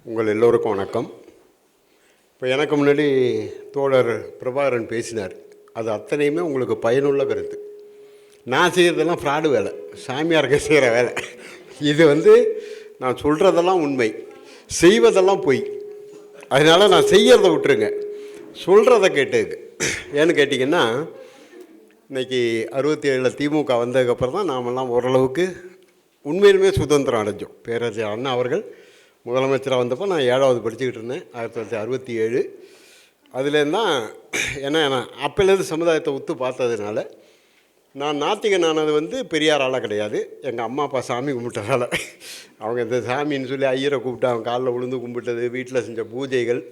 உங்கள் எல்லோருக்கும் வணக்கம். இப்போ எனக்கு முன்னாடி தோழர் பிரபாகரன் பேசினார். அது அத்தனையுமே உங்களுக்கு பயனுள்ள கருத்து. நான் செய்கிறதெல்லாம் ஃப்ராடு வேலை, சாமியாருக்கு செய்கிற வேலை. இது நான் சொல்கிறதெல்லாம் உண்மை, செய்வதெல்லாம் பொய். அதனால் நான் செய்கிறத விட்டுருங்க, சொல்கிறத கேட்டுக்கு. ஏன்னு கேட்டிங்கன்னா, இன்றைக்கி 67 திமுக வந்ததுக்கப்புறம் தான் நாமெல்லாம் ஓரளவுக்கு உண்மையிலுமே சுதந்திரம் அடைஞ்சோம். பேரறிஞர் அண்ணா அவர்கள் முதலமைச்சராக வந்தப்போ நான் 7வது படிச்சுக்கிட்டு இருந்தேன், 1967. அதுலேருந்து தான் ஏன்னா அப்போலேருந்து சமுதாயத்தை ஒத்து பார்த்ததுனால நான் நாத்திகனானது பெரியார் ஆளாக கிடையாது. எங்கள் அம்மா அப்பா சாமி கும்பிட்டதால் அவங்க இந்த சாமின்னு சொல்லி ஐயரை கூப்பிட்டு அவங்க காலில் விழுந்து கும்பிட்டது, வீட்டில் செஞ்ச பூஜைகள்,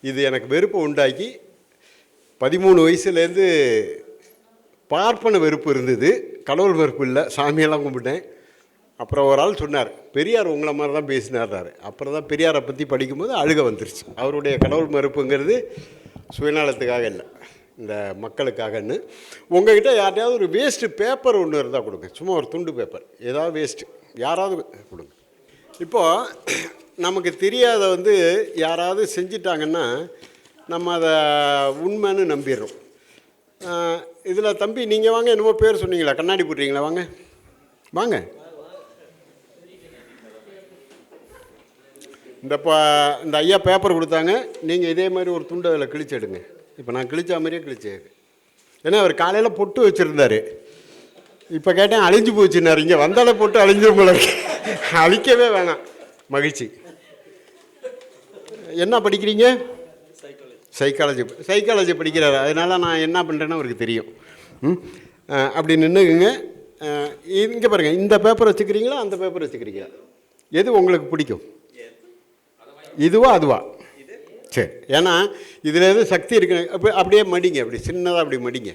இது எனக்கு வெறுப்பை உண்டாக்கி 13 வயசுலேருந்து பார்ப்பன வெறுப்பு இருந்தது, கடவுள் வெறுப்பு இல்லை. சாமியெல்லாம் கும்பிட்டேன். அப்புறம் ஒரு ஆள் சொன்னார், பெரியார் உங்களை மாதிரி தான் பேசினார்றாரு. அப்புறம் தான் பெரியாரை பற்றி படிக்கும்போது அழுக வந்துருச்சு. அவருடைய கடவுள் மறுப்புங்கிறது சுயநலத்துக்காக இல்லை, இந்த மக்களுக்காகன்னு. உங்கள்கிட்ட யார்ட்டையாவது ஒரு வேஸ்ட்டு பேப்பர் ஒன்று இருந்தால் கொடுங்க, சும்மா ஒரு துண்டு பேப்பர், ஏதாவது வேஸ்ட்டு யாராவது கொடுங்க. இப்போது நமக்கு தெரியாத யாராவது செஞ்சிட்டாங்கன்னா நம்ம அதை உண்மைன்னு நம்பிடுறோம். இதில் தம்பி நீங்கள் வாங்க, என்னமோ பேர் சொன்னீங்களா, கண்ணாடி போட்டுறீங்களா, வாங்க வாங்க. இந்த ஐயா பேப்பர் கொடுத்தாங்க, நீங்கள் இதே மாதிரி ஒரு துண்டை அதில் கிழிச்சு எடுங்க. இப்போ நான் கிழிச்சா மாதிரியே கிழிச்சு. ஏன்னா அவர் காலையில் பொட்டு வச்சுருந்தார், இப்போ கேட்டேன் அழிஞ்சு போச்சுன்னாரு. இங்கே வந்தாலே பொட்டு அழிஞ்சிரும் போல, அழிக்கவே வேணாம். மகிழ்ச்சி. என்ன படிக்கிறீங்க? சைக்காலஜி படிக்கிறாரு. அதனால் நான் என்ன பண்ணுறேன்னு அவருக்கு தெரியும். அப்படி நின்றுக்குங்க. இங்கே பாருங்கள், இந்த பேப்பர் வச்சுக்கிறீங்களா அந்த பேப்பர் வச்சுக்கிறீங்களா, எது உங்களுக்கு பிடிக்கும்? இதுவா அதுவா? சரி, ஏன்னா இதில் எதுவும் சக்தி இருக்கு. அப்படியே மடிங்க, அப்படி சின்னதாக அப்படி மடிங்க,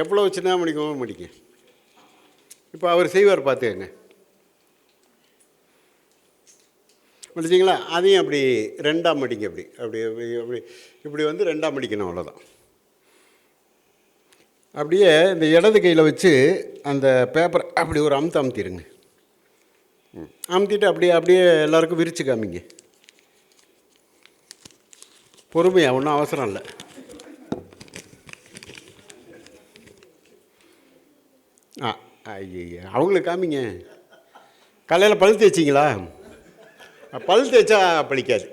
எவ்வளோ சின்னதாக மடிக்கவோ மடிங்க. இப்போ அவர் செய்வார் பார்த்துக்கங்க. முடிச்சிங்களா? அதையும் அப்படி 2ஆக மடிங்க. அப்படி அப்படி அப்படி இப்படி 2ஆக மடிக்கணும், அவ்வளோதான். அப்படியே இந்த இடது கையில் வச்சு அந்த பேப்பர் அப்படி ஒரு அமுத்திடுங்க. அமுத்திட்டு அப்படியே எல்லாருக்கும் விரித்து காமிங்க. பொறுமையாக, ஒன்றும் அவசரம் இல்லை. ஐயா, அவங்களுக்கு காமிங்க. காலையில் பல் தேய்ச்சிங்களா? பல் தேய்ச்சா பழிக்காது,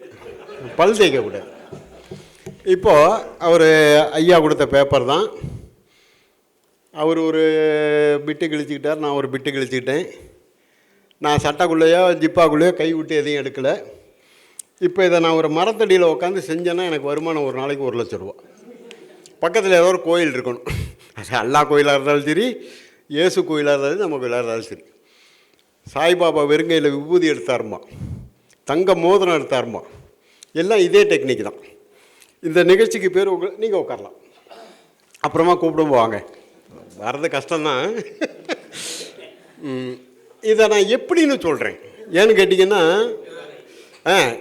பல் தேய்க்கக்கூடாது. இப்போது அவர் ஐயா கொடுத்த பேப்பர் தான். அவர் ஒரு பிட்டு கிழிச்சிக்கிட்டார், நான் ஒரு பிட்டு கிழிச்சிக்கிட்டேன். நான் சட்டைக்குள்ளேயோ ஜிப்பாக்குள்ளேயோ கை விட்டு எதையும் எடுக்கலை. இப்போ இதை நான் ஒரு மரத்தடியில் உட்காந்து செஞ்சேன்னா எனக்கு வருமானம் ஒரு நாளைக்கு 1 லட்சம் ரூபா. பக்கத்தில் ஏதோ ஒரு கோயில் இருக்கணும், அது அல்லா கோயிலாக இருந்தாலும் சரி, இயேசு கோயிலாக இருந்தாலும் நம்ம கோயிலாக இருந்தாலும் சரி. சாய்பாபா வெறுங்கையில் விபூதி எடுத்தாருமா, தங்க மோதிரம் எடுத்தாருமா, எல்லாம் இதே டெக்னிக் தான். இந்த நிகழ்ச்சிக்கு பேர் நீங்கள் உட்காரலாம், அப்புறமா கூப்பிடும் வாங்க. வர்றது கஷ்டம்தான். இதை நான் எப்படின்னு சொல்கிறேன், ஏன்னு கேட்டிங்கன்னா,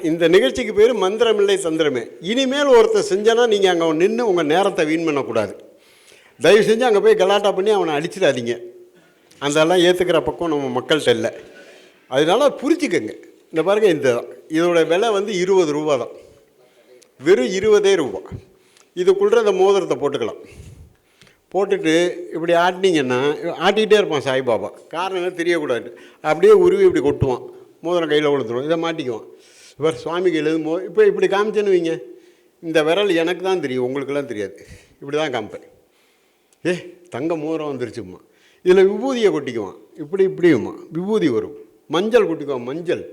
இந்த நிகழ்ச்சிக்கு பேர் மந்திரமில்லை தந்திரமே. இனிமேல் ஒருத்தர் செஞ்சானா நீங்கள் அங்கே நின்று உங்கள் நேரத்தை வீண் பண்ணக்கூடாது. தயவு செஞ்சு அங்கே போய் கலாட்டா பண்ணி அவனை அடிச்சிடாதீங்க. அதெல்லாம் ஏற்றுக்கிற பக்கம் நம்ம மக்கள்கிட்ட இல்லை. அதனால புரிஞ்சுக்கங்க. இந்த பாருங்கள், இதோட விலை 20 ரூபா தான், வெறும் 20 ரூபா. இதுக்குள்ள இந்த மோதிரத்தை போட்டுக்கலாம். போட்டுட்டு இப்படி ஆட்டினீங்கன்னா ஆட்டிக்கிட்டே இருப்பான் சாய்பாபா. காரணம் தெரியக்கூடாது. அப்படியே உருவி இப்படி கொட்டுவான், மோதிரம் கையில் கொடுத்துருவோம், இதை மாட்டிக்குவான். இவர் சுவாமி கையில் இப்போ இப்படி காமிச்சேன்னு வைங்க, இந்த விரல் எனக்கு தான் தெரியும், உங்களுக்கெல்லாம் தெரியாது. இப்படி தான் காமிப்பேன். தங்க மோதிரம் வந்துருச்சும்மா. இதில் விபூதியை கொட்டிக்குவான், இப்படியுமா விபூதி வரும். மஞ்சள் கொட்டிக்குவான், மஞ்சள்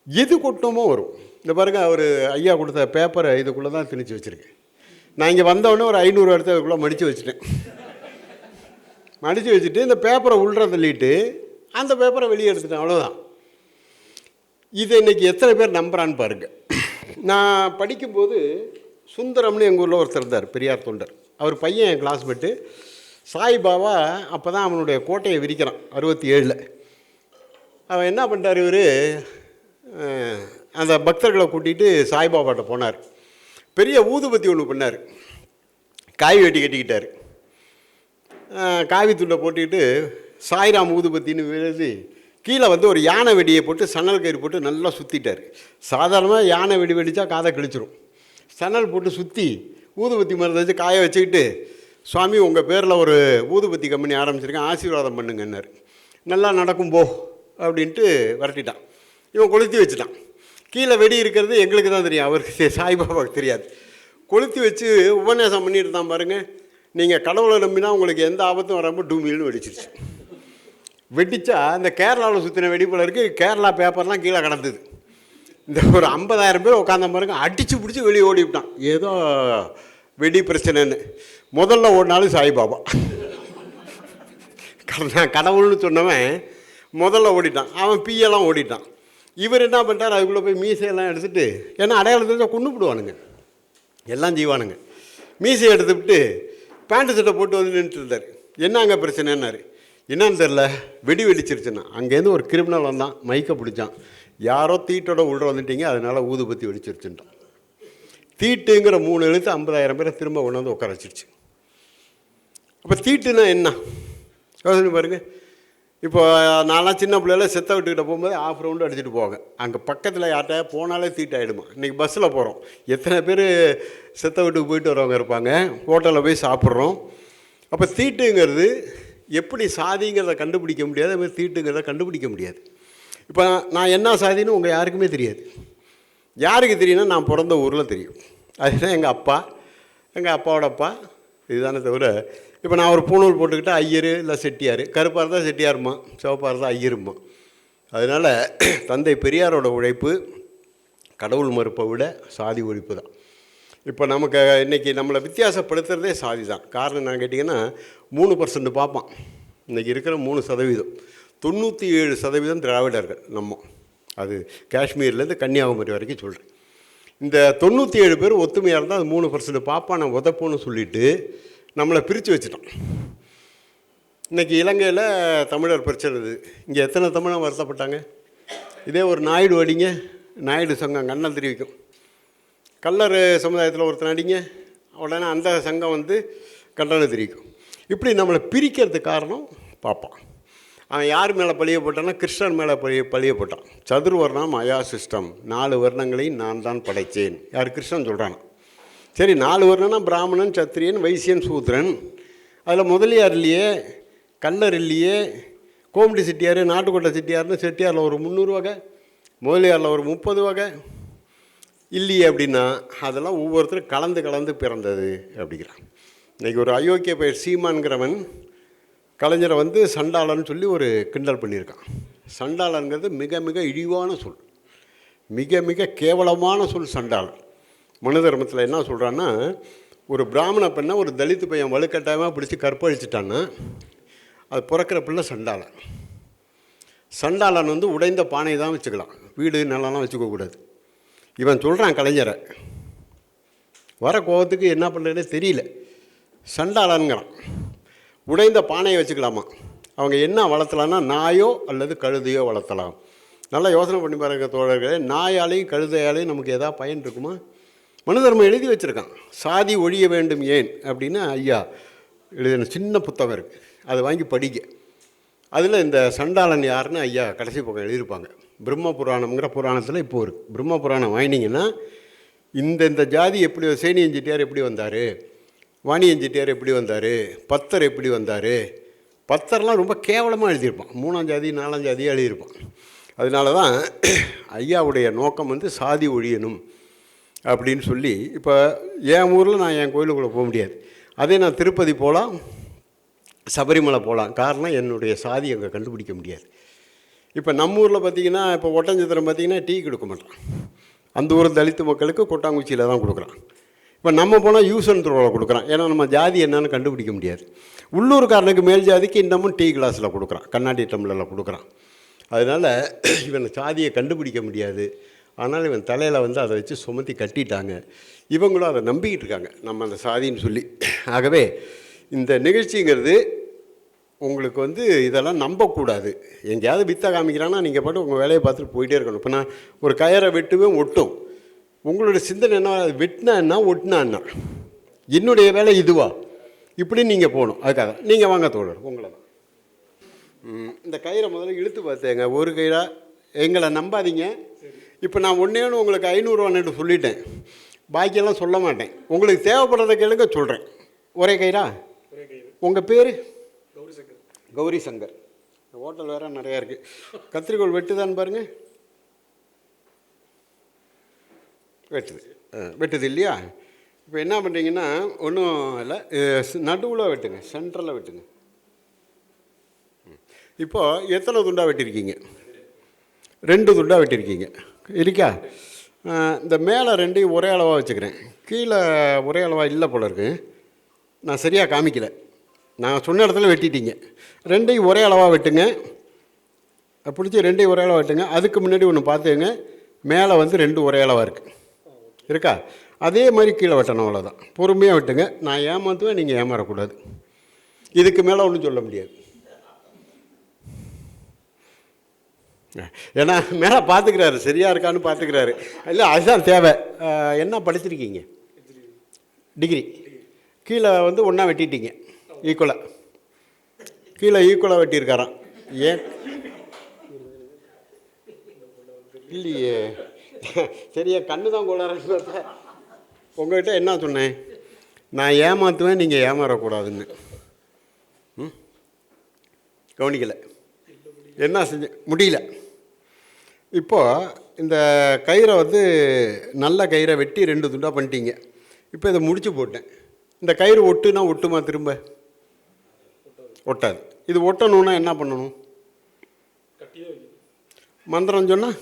எது கொட்டமோ வரும். இந்த பாருங்க, அவர் ஐயா கொடுத்த பேப்பரை இதுக்குள்ளே தான் திணிச்சு வச்சுருக்கேன். நான் இங்கே வந்தவுடனே ஒரு 500 எடுத்து அதுக்குள்ளே மடித்து வச்சுட்டேன். மடித்து வச்சுட்டு இந்த பேப்பரை உள்ள தள்ளிட்டு அந்த பேப்பரை வெளியே எடுத்துட்டேன், அவ்வளோதான். இது இன்றைக்கி எத்தனை பேர் நம்புறான்னு பாருங்கள். நான் படிக்கும்போது சுந்தரம்னு எங்கள் ஊரில் ஒருத்தர் இருந்தார், பெரியார் தொண்டர். அவர் பையன் என் கிளாஸ்மேட்டு. சாய்பாபா அப்போ தான் அவனுடைய கோட்டையை விரிக்கிறான், 67. அவன் என்ன பண்ணிட்டார், இவர் அந்த பக்தர்களை கூட்டிகிட்டு சாய்பாபாட்ட போனார். பெரிய ஊதுபத்தி ஒன்று பண்ணார், காய் வெட்டி கட்டிக்கிட்டார். காவி துண்டை போட்டுக்கிட்டு சாய்ராம் ஊதுபத்தின்னு எழுதி கீழே வந்து ஒரு யானை வெடியை போட்டு சணல் கயிறு போட்டு நல்லா சுற்றிட்டார். சாதாரணமாக யானை வெடி வெடித்தா காதை கிழிச்சிரும். சணல் போட்டு சுற்றி ஊதுபத்தி மருந்து வச்சு காய வச்சுக்கிட்டு, சுவாமி உங்கள் பேரில் ஒரு ஊதுபத்தி கம்பெனி ஆரம்பிச்சிருக்கேன், ஆசீர்வாதம் பண்ணுங்கன்னாரு. நல்லா நடக்கும் போ அப்படின்ட்டு விரட்டிட்டான். இவன் கொளுத்தி வச்சுட்டான். கீழே வெடி இருக்கிறது எங்களுக்கு தான் தெரியும், அவருக்கு சாய்பாபாவுக்கு தெரியாது. கொளுத்தி வச்சு உபன்யாசம் பண்ணிட்டு தான் பாருங்கள். நீங்கள் கடவுளை நம்பினா உங்களுக்கு எந்த ஆபத்தும் வராமல் டூமில்னு வெடிச்சிருச்சு. வெடித்தா இந்த கேரளாவில் சுற்றின வெடிப்பில் இருக்குது. கேரளா பேப்பர்லாம் கீழே கிடந்தது. இந்த ஒரு 50,000 பேர் உட்காந்த பாருங்க, அடித்து பிடிச்சி வெளியே ஓடிவிட்டான். ஏதோ வெடி பிரச்சனைன்னு. முதல்ல ஓடினாலும் சாய்பாபா. கடவுள்னு சொன்னவன் முதல்ல ஓடிட்டான். அவன் பியெல்லாம் ஓடிட்டான். இவர் என்ன பண்ணிட்டார், அதுக்குள்ளே போய் மீசையெல்லாம் எடுத்துகிட்டு, ஏன்னா அடையாளத்தில் கொண்டு விடுவானுங்க, எல்லாம் செய்வானுங்க. மீசையை எடுத்துவிட்டு பேண்ட்டு சட்டை போட்டு வந்து நின்றுட்டு இருந்தார். என்ன அங்கே பிரச்சனைன்னாரு. என்னன்னு தெரில, வெடி வெடிச்சிருச்சுன்னா. அங்கேருந்து ஒரு கிரிமினல் வந்தான், மைக்கை பிடிச்சான். யாரோ தீட்டோட உள்ள வந்துட்டீங்க, அதனால் ஊதுபத்தி வெடிச்சிருச்சுட்டான். தீட்டுங்கிற 3 எழுத்து 50,000 பேரை திரும்ப கொண்டு வந்து உட்கார வச்சிருச்சு. அப்போ தீட்டுன்னா என்ன யோசனை பாருங்கள். இப்போ நான்லாம் சின்ன பிள்ளைல செத்த வீட்டுக்கிட்ட போகும்போது ஆஃப் ரவுண்டு அடிச்சுட்டு போவாங்க. அங்கே பக்கத்தில் யார்கிட்ட போனாலே தீட்டாயிடுமா. இன்றைக்கி பஸ்ஸில் போகிறோம், எத்தனை பேர் செத்த வீட்டுக்கு போயிட்டு வரவங்க இருப்பாங்க, ஹோட்டலில் போய் சாப்பிட்றோம். அப்போ தீட்டுங்கிறது எப்படி சாதிங்கிறத கண்டுபிடிக்க முடியாது, அது மாதிரி தீட்டுங்கிறத கண்டுபிடிக்க முடியாது. இப்போ நான் என்ன சாதின்னு உங்கள் யாருக்குமே தெரியாது. யாருக்கு தெரியும்னா நான் பிறந்த ஊரில் தெரியும். அதுதான் எங்கள் அப்பா, எங்கள் அப்பாவோட அப்பா, இதுதானே தவிர. இப்போ நான் ஒரு பூணூல் போட்டுக்கிட்டு ஐயர் இல்லை செட்டியார், கருப்பாக இருந்தால் செட்டியாருமா, சிவப்பாக இருந்தால் ஐயருமா. அதனால் தந்தை பெரியாரோட உழைப்பு கடவுள் மறுப்பை விட சாதி ஒழிப்பு தான். இப்போ நமக்கு இன்றைக்கி நம்மளை வித்தியாசப்படுத்துகிறதே சாதி தான். காரணம் என்னன்னு கேட்டிங்கன்னா 3% பார்ப்பான். இன்றைக்கி இருக்கிற 3%, 97% திராவிடர்கள் நம்ம. அது காஷ்மீர்லேருந்து கன்னியாகுமரி வரைக்கும் சொல்கிறேன். இந்த 97 பேர் ஒத்துமையாக இருந்தால் அது 3% பார்ப்பான் நான் உதப்போன்னு சொல்லிவிட்டு நம்மளை பிரித்து வச்சுட்டோம். இன்றைக்கி இலங்கையில் தமிழர் பிரச்சனை இருக்குது. இங்கே எத்தனை தமிழன் வருத்தப்பட்டாங்க. இதே ஒரு நாயுடு அடிங்க, நாயுடு சங்கம் கண்ணல் தெரிவிக்கும். கல்லர் சமுதாயத்தில் ஒருத்தன் அடிங்க, உடனே அந்த சங்கம் வந்து கண்டனம் தெரிவிக்கும். இப்படி நம்மளை பிரிக்கிறதுக்கு காரணம் பார்ப்பான். அவன் யார் மேலே பழிய போட்டான்னா கிருஷ்ணன் மேலே பழிய போட்டான். சதுர்வர்ணம் அயா சிஸ்டம், 4 வர்ணங்களையும் நான் தான் படைத்தேன். யார்? கிருஷ்ணன் சொல்கிறான். சரி, 4 வர்ணம்னா பிராமணன், சத்திரியன், வைசியன், சூத்ரன். அதில் முதலியார் இல்லையே, கல்லர் இல்லையே, கோமடி செட்டியார், நாட்டுக்கோட்டை செட்டியார்னு செட்டியாரில் ஒரு 300 வகை, முதலியாரில் ஒரு 30 வகை இல்லையே. அப்படின்னா அதெல்லாம் ஒவ்வொருத்தரும் கலந்து கலந்து பிறந்தது அப்படிங்கிறான். இன்றைக்கி ஒரு அயோக்கிய பெயர் சீமான்கிறவன் கலைஞரை வந்து சண்டாளன்னு சொல்லி ஒரு கிண்டல் பண்ணியிருக்கான். சண்டாளங்கிறது மிக மிக இழிவான சொல், மிக மிக கேவலமான சொல் சண்டாளன். மனு தர்மத்தில் என்ன சொல்கிறான்னா, ஒரு பிராமண பெண்ணை ஒரு தலித்து பையன் வலுக்கட்டாயமாக பிடிச்சி கற்பழிச்சிட்டான்னா அது பிறக்கிற பிள்ளை சண்டாளன். சண்டாளன் வந்து உடைந்த பானை தான் வச்சுக்கலாம், வீடு நிலம்லாம் வச்சுக்கக்கூடாது. இவன் சொல்கிறான் கலைஞரை, வர கோபத்துக்கு என்ன பண்ணுறதுனே தெரியல, சண்டாளனுங்கிறான். உடைந்த பானையை வச்சுக்கலாமா. அவங்க என்ன வளர்த்தலான்னா நாயோ அல்லது கழுதையோ வளர்த்தலாம். நல்லா யோசனை பண்ணி பாருங்க தோழர்களே, நாயாலையும் கழுதையாலையும் நமக்கு எதாவது பயன் இருக்குமா? மனு தர்மம் எழுதி வச்சுருக்கான். சாதி ஒழிய வேண்டும் ஏன் அப்படின்னு ஐயா எழுதின சின்ன புத்தகம் இருக்குது, அதை வாங்கி படிக்க. அதில் இந்த சண்டாளன் யாருன்னு ஐயா கடைசி பக்கம் எழுதியிருப்பாங்க. பிரம்ம புராணம்ங்கிற புராணத்தில் இப்போ இருக்குது. பிரம்ம புராணம் வாங்கினீங்கன்னா இந்த ஜாதி எப்படி, சேனியன் செட்டியார் எப்படி வந்தார், வாணியன் செட்டியார் எப்படி வந்தார், பத்தர் எப்படி வந்தார். பத்தர்லாம் ரொம்ப கேவலமாக எழுதியிருப்பான், 3ஆம் ஜாதி 4ஆம் ஜாதியாக எழுதியிருப்பான். அதனால தான் ஐயாவுடைய நோக்கம் வந்து சாதி ஒழியணும் அப்படின்னு சொல்லி. இப்போ என் ஊரில் நான் என் கோயிலுக்குள்ளே போக முடியாது, அதே நான் திருப்பதி போகலாம், சபரிமலை போகலாம். காரணம் என்னுடைய சாதி அங்கே கண்டுபிடிக்க முடியாது. இப்போ நம்ம ஊரில் பார்த்திங்கன்னா, இப்போ ஒட்டஞ்சத்திரம் பார்த்திங்கன்னா டீ கொடுக்க மாட்டான், அந்த ஊர் தலித்து மக்களுக்கு கொட்டாங்குச்சியில் தான் கொடுக்குறான். இப்போ நம்ம போனால் யூஸ் அண்ட் த்ரோவில் கொடுக்குறான், ஏன்னா நம்ம ஜாதி என்னன்னு கண்டுபிடிக்க முடியாது. உள்ளூர்காரனுக்கு மேல் ஜாதிக்கு இன்னமும் டீ கிளாஸில் கொடுக்குறான், கண்ணாடி டம்ளரில் கொடுக்குறான். அதனால் இவன் சாதியை கண்டுபிடிக்க முடியாது. ஆனால் இவன் தலையில் வந்து அதை வச்சு சுமத்தி கட்டிட்டாங்க. இவங்களும் அதை நம்பிக்கிட்டு இருக்காங்க, நம்ம அந்த சாதின்னு சொல்லி. ஆகவே இந்த நிகழ்ச்சிங்கிறது உங்களுக்கு வந்து இதெல்லாம் நம்பக்கூடாது. எங்கேயாவது வித்தை காமிக்கிறான்னா நீங்கள் பாட்டு உங்கள் வேலையை பார்த்துட்டு போயிட்டே இருக்கணும். இப்போ நான் ஒரு கயரை வெட்டுவேன், ஒட்டும். உங்களோட சிந்தனை என்ன, வெட்டினா என்ன, ஒட்டினா என்ன, என்னுடைய வேலை இதுவா, இப்படி நீங்கள் போகணும். அதுக்காக நீங்கள் வாங்க தோழர், உங்களை தான் இந்த கயிறை முதல்ல இழுத்து பார்த்தேங்க. ஒரு கயிறா எங்களை நம்பாதீங்க. இப்போ நான் ஒன்றேன்னு உங்களுக்கு 500 சொல்லிட்டேன், பாக்கியெல்லாம் சொல்ல மாட்டேன். உங்களுக்கு தேவைப்படுறத கேளுங்க, சொல்கிறேன். ஒரே கயிறா? உங்கள் பேர்? கௌரி சங்கர். ஹோட்டல் வேறு நிறையா இருக்குது. கத்திரிக்கோள் வெட்டுதான்னு பாருங்கள். வெட்டுது இல்லையா? இப்போ என்ன பண்ணுறீங்கன்னா, ஒன்றும் இல்லை, நடுவில் வெட்டுங்க, சென்டரில் வெட்டுங்க. இப்போது எத்தனை துண்டாக வெட்டியிருக்கீங்க? 2 துண்டாக வெட்டியிருக்கீங்க இருக்கா? இந்த மேலே 2ஐயும் ஒரே அளவாக வச்சுக்கிறேன். கீழே ஒரே அளவாக இல்லை போல இருக்கு. நான் சரியாக காமிக்கலை. நான் சொன்ன இடத்துல வெட்டிட்டீங்க. 2ஐயும் ஒரே அளவாக வெட்டுங்க. பிடிச்சி 2ஐயும் ஒரே அளவாக வெட்டுங்க. அதுக்கு முன்னாடி ஒன்று பார்த்துங்க, மேலே வந்து 2 ஒரே அளவாக இருக்குது இருக்கா? அதே மாதிரி கீழே வெட்டணும், அவ்வளோதான். பொறுமையாக வெட்டுங்க. நான் ஏமாற்றுவேன், நீங்கள் ஏமாறக்கூடாது. இதுக்கு மேலே ஒன்றும் சொல்ல முடியாது. ஏன்னா மேலே பார்த்துக்கிறாரு, சரியாக இருக்கான்னு பார்த்துக்கிறாரு. இல்லை, அதுதான் தேவை. என்ன படிச்சிருக்கீங்க? டிகிரி. கீழே வந்து ஒன்றா வெட்டிட்டீங்க, ஈக்குவலாக. கீழே ஈக்குவலாக வெட்டியிருக்காராம். ஏன் இல்லையே, சரியா கண்ணு தான் கோளாறுன்னு பார்த்தா. உங்கள்கிட்ட என்ன சொன்னேன்? நான் ஏமாற்றுவேன், நீங்கள் ஏமாறக்கூடாதுன்னு. கவனிக்கலை. என்ன செஞ்ச முடியல. இப்போது இந்த கயிறை வந்து நல்ல கயிறை வெட்டி 2 துண்டாக பண்ணிட்டீங்க. இப்போ இதை முடிச்சு போட்டேன். இந்த கயிறு ஒட்டுனா ஒட்டுமா? திரும்ப ஒட்டாது. இது ஒட்டணுன்னா என்ன பண்ணணும்? மந்திரம் சொன்னால்,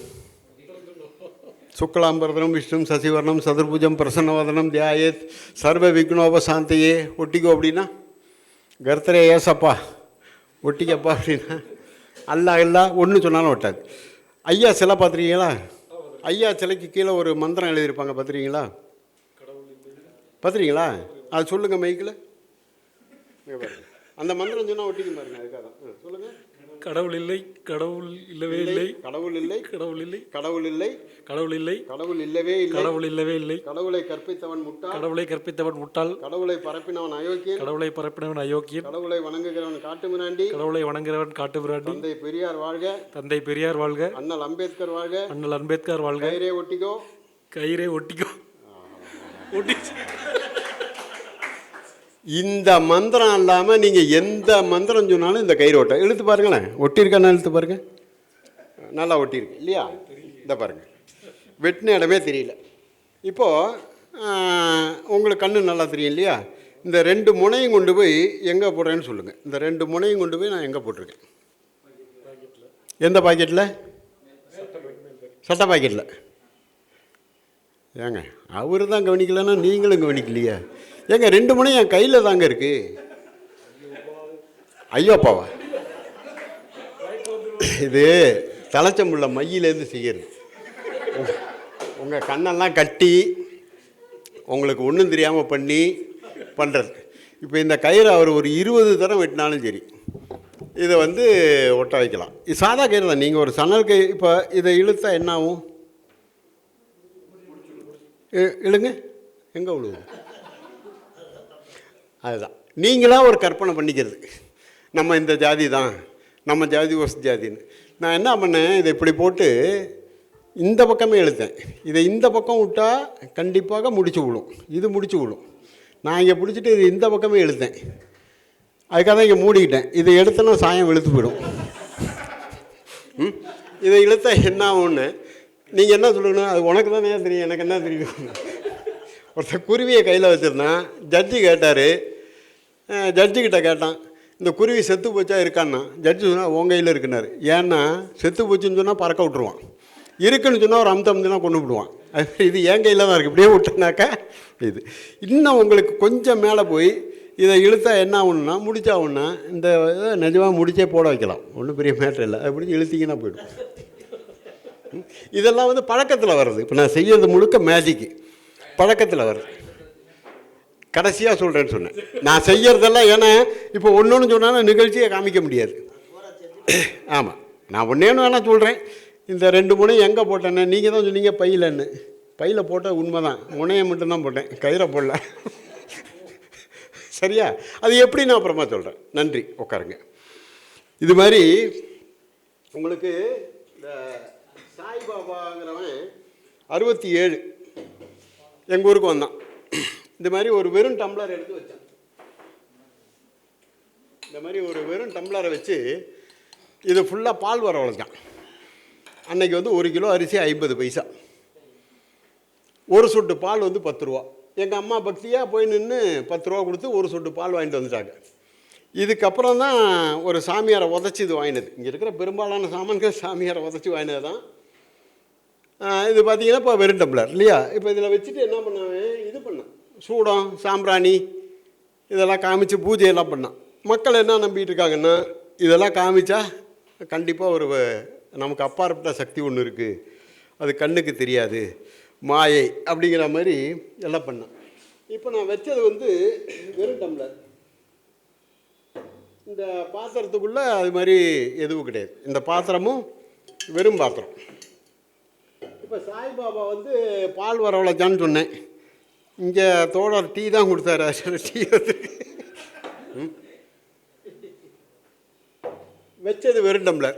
சுக்லாம்பரதனம் விஷ்ணு சசிவர்ணம் சதுர்புஜம் பிரசன்னவதனம் தியாயத் சர்வ விக்னோபசாந்தையே ஒட்டிக்கோ அப்படின்னா, கர்த்தரே ஏசப்பா ஒட்டிக்கப்பா அப்படின்னா, அல்லா இல்லா ஒன்று சொன்னாலும் ஒட்டாது. ஐயா சிலை பார்த்துருக்கீங்களா? ஐயா சிலைக்கு கீழே ஒரு மந்திரம் எழுதியிருப்பாங்க, பார்த்துருக்கீங்களா? பார்த்துருக்கீங்களா? அது சொல்லுங்கள் மைக்கில். அந்த மந்திரம் சொன்னால் ஒட்டிக்கும் பாருங்க. அதுக்காக தான் சொல்லுங்கள். கடவுள் இல்லை, கடவுள் இல்லவே இல்லை, கடவுள் இல்லை, கடவுள் இல்லை, கடவுள் இல்லை, கடவுள் இல்லை, கடவுள் இல்லவே இல்லை, கடவுள் இல்லவே இல்லை, கடவுளை கற்பித்தவன் முட்டாள், கடவுளை கற்பித்தவன் முட்டாள், கடவுளை பரப்பினவன் அயோக்கியன், கடவுளை பரப்பினவன் அயோக்கியன், கடவுளை வணங்குகிறவன் காட்டுமிராண்டி, கடவுளை வணங்குகிறவன் காட்டுமிராண்டி, தந்தை பெரியார் வாழ்க, தந்தை பெரியார் வாழ்க, அண்ணல் அம்பேத்கர் வாழ்க, அண்ணல் அம்பேத்கர் வாழ்க, கயிறே ஒட்டிக்கோ, கயிறே ஒட்டிக்கோ, ஒட்டி. இந்த மந்திரம் இல்லாமல் நீங்கள் எந்த மந்திரம் சொன்னாலும் இந்த கயிறு ஒட்ட இழுத்து பாருங்களேன். ஒட்டியிருக்கான்னு இழுத்து பாருங்கள். நல்லா ஒட்டியிருக்கு இல்லையா? இந்த பாருங்கள், வெட்டின இடமே தெரியல. இப்போது உங்களுக்கு கண்ணு நல்லா தெரியும் இல்லையா? இந்த 2 முனையும் கொண்டு போய் எங்கே போடுறேன்னு சொல்லுங்கள். இந்த 2 முனையும் கொண்டு போய் நான் எங்கே போட்டிருக்கேன்? எந்த பாக்கெட்டில்? சட்டை பாக்கெட்டில். ஏங்க அவர் தான் கவனிக்கலன்னா நீங்களும் கவனிக்கலையா? ஏங்க 2 முனை என் கையில் தாங்க இருக்குது. ஐயோப்பாவா? இது தலைச்சம்புள்ள மையிலேருந்து செய்கிறது. உங்கள் கண்ணெல்லாம் கட்டி உங்களுக்கு ஒன்றும் தெரியாமல் பண்ணி பண்ணுறது. இப்போ இந்த கயிறு அவர் ஒரு 20 தரம் வெட்டினாலும் சரி, இதை வந்து ஒட்ட வைக்கலாம். இது சாதா கயிறு தான். நீங்கள் ஒரு சணல் கயிறு, இப்போ இதை இழுத்தா என்ன ஆகும்? இழுங்க, எங்கே விழுவும்? அதுதான் நீங்களாக ஒரு கற்பனை பண்ணிக்கிறது. நம்ம இந்த ஜாதி தான், நம்ம ஜாதி ஒசு ஜாதின்னு. நான் என்ன பண்ணேன், இதை இப்படி போட்டு இந்த பக்கமே இழுத்தேன். இதை இந்த பக்கம் விட்டால் கண்டிப்பாக முடிச்சு விடும். இது முடிச்சு விடும். நான் இங்கே பிடிச்சிட்டு இது இந்த பக்கமே இழுத்தேன். அதுக்காக தான் இங்கே மூடிக்கிட்டேன். இதை எடுத்தோன்னா சாயம் இழுத்து போயிடும். இதை இழுத்தா என்ன ஆகும்னு நீங்கள் என்ன சொல்லணும்? அது உனக்கு தான் தெரியும், எனக்கு என்ன தெரியும். ஒருத்தர் குருவியை கையில் வச்சுருந்தான். ஜட்ஜி கேட்டார். ஜட்ஜிக்கிட்ட கேட்டான், இந்த குருவி செத்து போச்சா இருக்கான்னா? ஜட்ஜி சொன்னால் உன் கையில் இருக்குனாரு. ஏன்னா செத்து போச்சுன்னு சொன்னால் பறக்க விட்ருவான், இருக்குன்னு சொன்னால் ஒரு அமுத்தம்னா கொண்டு விடுவான். இது என் கையில் தான் இருக்குது. இப்படியே விட்டனாக்கா இது இன்னும் உங்களுக்கு கொஞ்சம் மேலே போய் இதை இழுத்தா என்ன ஆகணுன்னா, முடிச்சா ஒன்றா இந்த நிஜமாக முடிச்சே போட வைக்கலாம். ஒன்றும் பெரிய மேட்ரு இல்லை. அது பிடிச்சி இழுத்திங்கன்னா போய்டும். இதெல்லாம் வந்து பழக்கத்தில் வர்றது. இப்போ நான் செய்யறது முழுக்க மேஜிக்கு பழக்கத்தில் வருது. கடைசியாக சொல்கிறேன்னு சொன்னேன். நான் செய்கிறதெல்லாம் ஏன்னா இப்போ ஒன்று சொன்னாலும் நிகழ்ச்சியை காமிக்க முடியாது. ஆமாம், நான் ஒன்றேன்னு வேணால் சொல்கிறேன். இந்த 2 முனை எங்கே போட்டேன்னு நீங்கள் தான் சொன்னீங்க, பையிலன்னு. பையில் போட்டால் உண்மை தான், முனையை மட்டும்தான் போட்டேன், கயிறை போடல. சரியா? அது எப்படி நான் அப்புறமா சொல்கிறேன். நன்றி, உட்காருங்க. இது மாதிரி உங்களுக்கு இந்த சாய்பாபாங்கிறவன் 67 எங்கள் ஊருக்கு வந்தான். இந்த மாதிரி ஒரு வெறும் டம்ளர் எடுத்து வச்சான். இந்த மாதிரி ஒரு வெறும் டம்ளரை வச்சு இது ஃபுல்லாக பால் வர வளைச்சான். அன்றைக்கி வந்து 1 கிலோ அரிசி 50 பைசா, ஒரு சொட்டு பால் வந்து 10 ரூபா. எங்கள் அம்மா பக்தியாக போய் நின்று 10 ரூபா கொடுத்து ஒரு சொட்டு பால் வாங்கிட்டு வந்துட்டாங்க. இதுக்கப்புறம் தான் ஒரு சாமியாரை உதச்சி இது வாங்கினது. இங்கே இருக்கிற பெரும்பாலான சாமான்கள் சாமியாரை உதச்சி வாங்கினது தான். இது பார்த்தீங்கன்னா இப்போ வெறும் டம்ளர் இல்லையா? இப்போ இதில் வச்சுட்டு என்ன பண்ணாங்க, இது பண்ணான், சூடம் சாம்பிராணி இதெல்லாம் காமிச்சு பூஜையெல்லாம் பண்ணான். மக்கள் என்ன நம்பிட்டு இருக்காங்கன்னா, இதெல்லாம் காமிச்சா கண்டிப்பாக ஒரு நமக்கு அப்பாற்பட்ட சக்தி ஒன்று இருக்குது, அது கண்ணுக்கு தெரியாது, மாயை அப்படிங்கிற மாதிரி எல்லாம் பண்ணான். இப்போ நான் வச்சது வந்து வெறும் டம்ளர். இந்த பாத்திரத்துக்குள்ளே அது மாதிரி எதுவும் கிடையாது. இந்த பாத்திரமும் வெறும் பாத்திரம். இப்போ சாய்பாபா வந்து பால் வரவழைச்சான்னு சொன்னேன். இங்கே தோழர் டீ தான் கொடுத்தாரு. டீ வந்து வச்சது வெறும் டம்ளர்.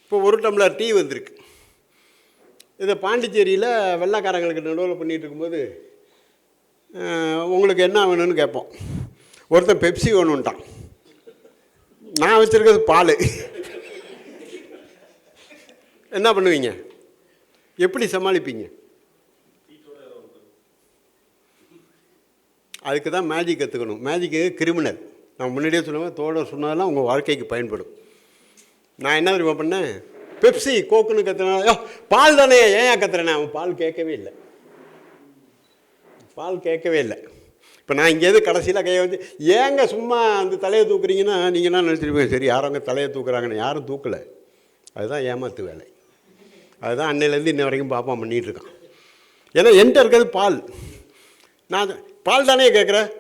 இப்போ 1 டம்ளர் டீ வந்திருக்கு. இதை பாண்டிச்சேரியில் வெள்ளைக்காரங்களுக்கு நடுவில் பண்ணிகிட்டு இருக்கும்போது உங்களுக்கு என்ன வேணும்னு கேட்போம். ஒருத்தன் பெப்சி வேணுன்ட்டான். நான் வச்சுருக்கிறது பால். என்ன பண்ணுவீங்க, எப்படி சமாளிப்பீங்க? அதுக்கு தான் மேஜிக் கற்றுக்கணும். Magic criminal. நான் முன்னாடியே சொல்லுவேன், தோழர் சொன்னதெல்லாம் உங்கள் வாழ்க்கைக்கு பயன்படும். நான் என்ன தெரியுமா பண்ணேன், பெப்சி கோக்குன்னு கற்றுனா, பால் தானே ஏன் கத்துறேன், அவன் பால் கேட்கவே இல்லை. பால் கேட்கவே இல்லை. இப்போ நான் இங்கேருந்து கடைசியில் கையை வந்து ஏங்க சும்மா அந்த தலையை தூக்குறீங்கன்னா நீங்கள் என்ன நினச்சிருப்பீங்க, சரி யாரும் அங்கே தலையை தூக்குறாங்கன்னு. யாரும் தூக்கலை. அதுதான் ஏமாத்து வேலை. அதுதான் அன்னையிலேருந்து இன்ன வரைக்கும் பாப்பா பண்ணிகிட்ருக்கான். ஏன்னா என்கிட்ட இருக்கிறது பால். நான் பால் தானே கேட்குறேன்,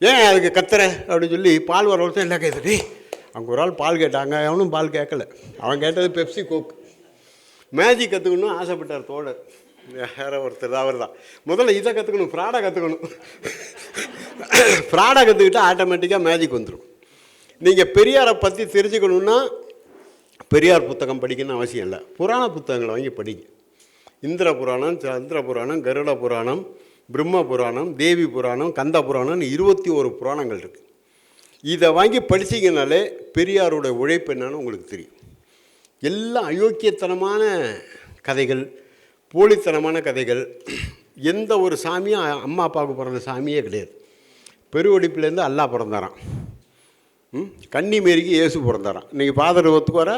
ஏன் அதுக்கு கத்துற அப்படின்னு சொல்லி பால் வர வருஷம் எல்லாம் கேட்குது. அங்கே ஒரு ஆள் பால் கேட்டாங்க, அவனும் பால் கேட்கல. அவன் கேட்டது பெப்சி கோக். மேஜிக் கற்றுக்கணும்னு ஆசைப்பட்டார் தோழர். வேறு ஒருத்தர் அவர் தான். முதல்ல இதை கற்றுக்கணும், ஃப்ராடாக கற்றுக்கணும். ஃப்ராடாக கற்றுக்கிட்டால் ஆட்டோமேட்டிக்காக மேஜிக் வந்துடும். நீங்கள் பெரியாரை பற்றி தெரிஞ்சுக்கணுன்னா பெரியார் புத்தகம் படிக்கணும்னு அவசியம் இல்லை. புராண புத்தகங்களை வாங்கி படிங்க. இந்திர புராணம், சந்திர புராணம், கருட புராணம், பிரம்ம புராணம், தேவி புராணம், கந்த புராணம்னு 21 புராணங்கள் இருக்குது. இதை வாங்கி படிச்சிங்கனாலே பெரியாரோட உழைப்பு என்னன்னு உங்களுக்கு தெரியும். எல்லாம் அயோக்கியத்தனமான கதைகள், போலித்தனமான கதைகள். எந்த ஒரு சாமியும் அம்மா அப்பாவுக்கு பிறந்த சாமியே கிடையாது. பெருவெடிப்புலேருந்து அல்லா பிறந்தாரான். கன்னி மேரிக்கு இயேசு பிறந்தாரான். இன்றைக்கி ஃபாதர் ஒத்துக்குவார,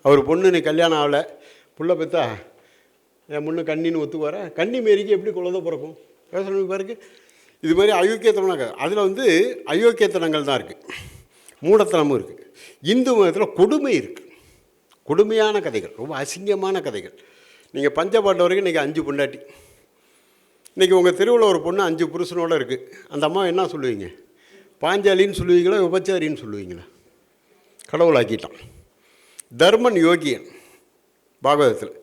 அவர் பொண்ணு நீ கல்யாணம் ஆகலை, புள்ள பெற்றா என் பொண்ணு கண்ணின்னு ஒத்துக்குவார. கன்னி மேரிக்கு எப்படி குழந்தை பிறக்கும்? யோசனை பாருக்கு. இது மாதிரி அயோக்கியத்தனமான கதை. அதில் வந்து அயோக்கியத்தனங்கள் தான் இருக்குது, மூடத்தனமும் இருக்குது. இந்து மதத்தில் கொடுமை இருக்குது, கொடுமையான கதைகள், ரொம்ப அசிங்கமான கதைகள். நீங்கள் பஞ்சபாண்ட வரைக்கும் இன்றைக்கி 5 பொண்டாட்டி. இன்றைக்கி உங்கள் தெருவில் ஒரு பொண்ணு 5 புருஷனோடு இருக்குது. அந்த அம்மா என்ன சொல்லுவீங்க? பாஞ்சாலின்னு சொல்லுவீங்களா, விபச்சாரின்னு சொல்லுவீங்களா? கடவுளாக்கிட்டான். தர்மன் யோகியன் பாகவதத்தில்,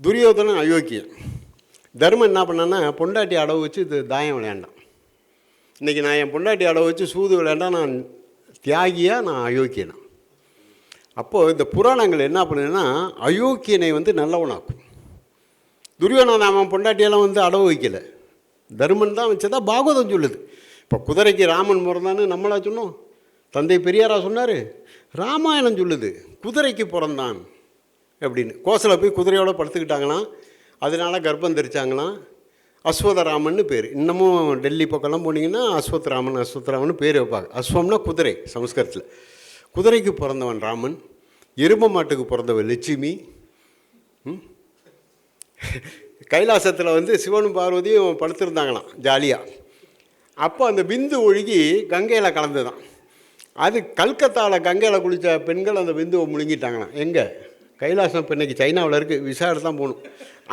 துரியோதனன் அயோக்கியன். தர்மன் என்ன பண்ணான்னா பொண்டாட்டி அடவு வச்சு இது தாயம் விளையாண்டான். இன்றைக்கி நான் என் பொண்டாட்டி அடவு வச்சு சூது விளையாண்டா நான் தியாகியா, நான் அயோக்கியனா? அப்போது இந்த புராணங்கள் என்ன பண்ணுதுன்னா அயோக்கியனை வந்து நல்லவனாக்கும். துரியோதனன் அவன் பொண்டாட்டியெல்லாம் வந்து அடவு வைக்கலை, தர்மன் தான் வச்சதா பாகவதம் சொல்லுது. இப்போ குதிரைக்கு ராமன் பிறந்தான்னு நம்மளா சொன்னோம்? தந்தை பெரியாரா சொன்னார்? ராமாயணம் சொல்லுது குதிரைக்கு பிறந்தான் அப்படின்னு. கோசலை போய் குதிரையோடு படுத்துக்கிட்டாங்களாம், அதனால் கர்ப்பம் தெரிச்சாங்களாம். அஸ்வதராமன்னு பேர். இன்னமும் டெல்லி பக்கம்லாம் போனீங்கன்னா அஸ்வத்ராமன் பேர் வைப்பாங்க. அஸ்வம்னா குதிரை சமஸ்கிருதத்தில். குதிரைக்கு பிறந்தவன் ராமன், எரும மாட்டுக்கு பிறந்தவன் லட்சுமி. கைலாசத்தில் வந்து சிவனும் பார்வதியும் படுத்திருந்தாங்களாம் ஜாலியாக. அப்போ அந்த பிந்து ஒழுகி கங்கையில் கலந்து தான். அது கல்கத்தாவில் கங்கையில் குளித்த பெண்கள் அந்த பிந்துவை முழுங்கிட்டாங்களாம். எங்கே? கைலாசம் இப்போ இன்றைக்கி சைனாவில் இருக்குது, விசாரித்து தான் போகணும்.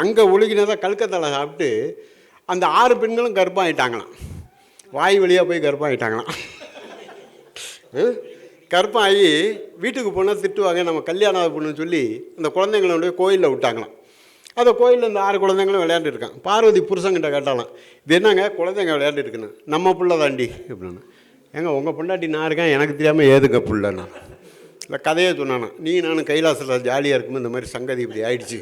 அங்கே ஒழுகினதாக கல்கத்தாவில் சாப்பிட்டு அந்த 6 பெண்களும் கர்ப்பம் ஆகிட்டாங்களாம். வாய் வழியாக போய் கர்ப்பம் ஆகிட்டாங்களாம். கர்ப்பம் ஆகி வீட்டுக்கு போனால் திட்டுவாங்க, நம்ம கல்யாணம் பண்ணுன்னு சொல்லி அந்த குழந்தைங்களோட கோயிலில் விட்டாங்களாம். அந்த கோயிலில் இந்த 6 குழந்தைங்களும் விளையாண்டுருக்காங்க. பார்வதி புருஷங்கிட்ட கேட்டாலாம், இது என்னங்க குழந்தைங்க விளையாண்டுருக்குன்னு. நம்ம புள்ள தாண்டி அப்படின்னு. ஏங்க உங்கள் பொண்டாட்டி நான் இருக்கேன், எனக்கு தெரியாமல் ஏதுங்க புள்ளண்ணா? இல்லை கதையே சொன்னானா, நீ நானும் கைலாசத்தில் ஜாலியாக இருக்கும்போது இந்த மாதிரி சங்கதி இப்படி ஆயிடுச்சு.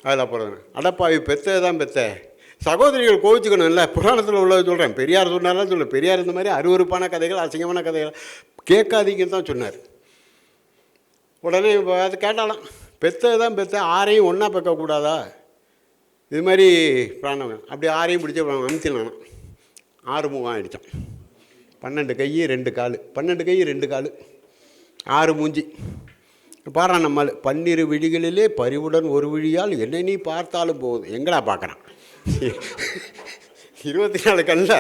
அதில் அப்புறம் அடப்பாவி பெற்ற தான் பெற்ற சகோதரிகள் கோவிச்சுக்கணும். இல்லை புராணத்தில் உள்ளது சொல்கிறேன், பெரியார் சொன்னார்லாம் சொல்ல. பெரியார் இந்த மாதிரி அருவருப்பான கதைகள், அசிங்கமான கதைகள் கேட்காதீங்கன்னு தான் சொன்னார். உடனே அது கேட்டாலாம், பெற்றது தான் பெற்ற, ஆறையும் ஒன்றா பெக்கக்கூடாதா? இது மாதிரி பிராணம் அப்படி ஆறையும் பிடிச்ச அமுத்தினானா 6 மூவம் ஆகிடுச்சான். 12 கை 2 கால், 12 கை 2 கால், 6 மூஞ்சி. பாடுறான் நம்மால், 12 விழிகளிலே பரிவுடன் ஒரு விழியால் என்னை நீ பார்த்தாலும் போகுது. எங்கடா பார்க்குறான்? 24 கண்ணில்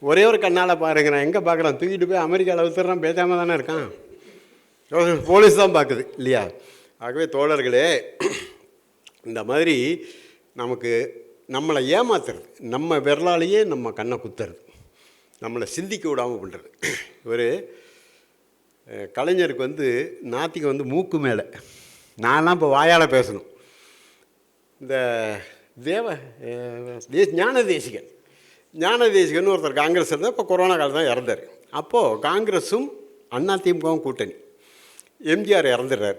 ஒரே ஒரு கண்ணால் பாருங்கிறான். எங்கே பார்க்குறான்? தூக்கிட்டு போய் அமெரிக்காவில் ஊற்றுறான். பேசாமல் தானே இருக்கான். போலீஸ் தான் பார்க்குது இல்லையா? ஆகவே தோழர்களே, இந்த மாதிரி நமக்கு நம்மளை ஏமாத்துறது, நம்ம விரலாலேயே நம்ம கண்ணை குத்துறது, நம்மளை சிந்திக்க விடாமல் பண்ணுறது. ஒரு கலைஞருக்கு வந்து நாத்திக்கு வந்து மூக்கு மேலே, நான்லாம் இப்போ வாயால் பேசணும். இந்த ஞான தேசிகன் ஒருத்தர் காங்கிரஸ் இருந்தால், இப்போ கொரோனா காலம் தான் இறந்தார். அப்போது காங்கிரஸும் அதிமுகவும் கூட்டணி. எம்ஜிஆர் இறந்துடுறார்,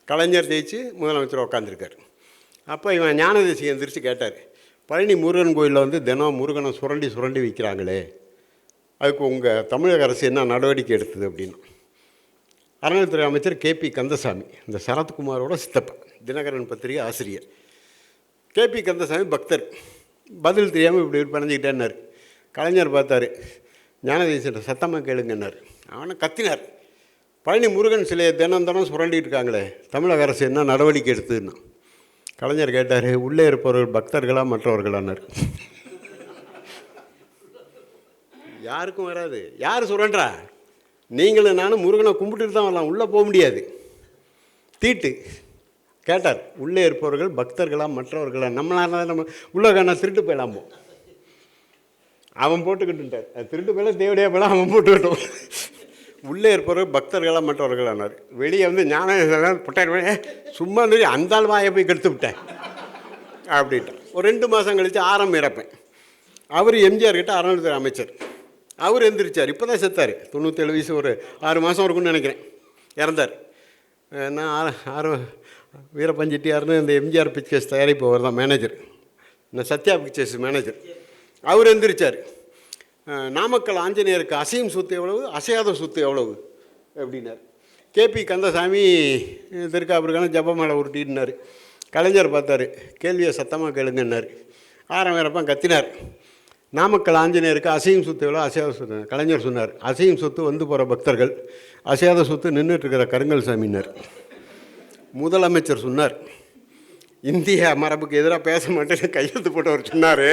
கலைஞர் ஜெயிச்சு முதலமைச்சர் உட்காந்துருக்கார். அப்போ இவன் ஞான தேசிகன் எந்திரிச்சு கேட்டார், பழனி முருகன் கோயிலில் வந்து தினம் முருகனை சுரண்டி விற்கிறாங்களே, அதுக்கு உங்கள் தமிழக அரசு என்ன நடவடிக்கை எடுத்தது அப்படின்னு. அறநிலைத்துறை அமைச்சர் KP கந்தசாமி, இந்த சரத்குமாரோட சித்தப்பா, தினகரன் பத்திரிகை ஆசிரியர். KP கந்தசாமி பக்தர், பதில் தெரியாமல் இப்படி பணிஞ்சிக்கிட்டேன்னார். கலைஞர் பார்த்தார், ஞானதேசியத்தை சத்தமாக கேளுங்கன்னார். அவனை கத்தினார், பழனி முருகன் சிலையை தினம் சுரண்டிகிட்டு இருக்காங்களே, தமிழக அரசு என்ன நடவடிக்கை எடுத்துன்னா. கலைஞர் கேட்டார், உள்ளே இருப்பவர்கள் பக்தர்களா மற்றவர்களானார். யாருக்கும் வராது. யார் சுரண்டா? நீங்களும் நானும் முருகனை கும்பிட்டுட்டு தான் வரலாம், உள்ளே போக முடியாது. தீட்டு கேட்டார், உள்ளே இருப்பவர்கள் பக்தர்களா மற்றவர்களா? நம்மளால நம்ம உள்ளே காணா திருட்டு போயிடலாம். அவன் போட்டுக்கிட்டுட்டார், திருட்டு போயில தேவடியா போயில அவன் போட்டுக்கிட்டோம். உள்ளே இருப்பவர்கள் பக்தர்களாக மற்றவர்களானார். வெளியே வந்து ஞானம் புட்டார், சும்மா இருந்து அந்த ஆள் வாயை போய் கெடுத்து விட்டேன் அப்படின்ட்டு. ஒரு 2 மாதம் கழித்து ஆரம் இறப்பேன். அவர் எம்ஜிஆர் கிட்ட அறநிலைத்துறை அமைச்சர். அவர் எந்திரிச்சார், இப்போ தான் செத்தார், 97 வயசு, ஒரு 6 மாதம் இருக்குன்னு நினைக்கிறேன், இறந்தார். நான் வீரப்பஞ்செட்டியார்னு இந்த எம்ஜிஆர் பிக்சர்ஸ் தயாரிப்பவர் தான் மேனேஜர், இந்த சத்யா பிக்சர்ஸ் மேனேஜர். அவர் எந்திரிச்சார், நாமக்கல் ஆஞ்சநேயருக்கு அசையும் சொத்து எவ்வளவு, அசையாத சொத்து எவ்வளவு அப்படின்னார். KP கந்தசாமி திருக்காப்பிற்கான ஜபமாலை உருட்டினார். கலைஞர் பார்த்தார், கேள்வியை சத்தமாக கேளுங்கன்னார். ஆரம்பிறப்பன் கத்தினார், நாமக்கல் ஆஞ்சநேயருக்கு அசையும் சொத்து எவ்வளோ, அசையாத சொத்து. கலைஞர் சொன்னார், அசையும் சொத்து வந்து போகிற பக்தர்கள், அசையாத சொத்து நின்றுட்டுருக்கிற கருங்கல் சாமின்னார். முதலமைச்சர் சொன்னார், இந்திய மரபுக்கு எதிராக பேச மாட்டேன்னு கையெழுத்து போட்டவர் சொன்னார்.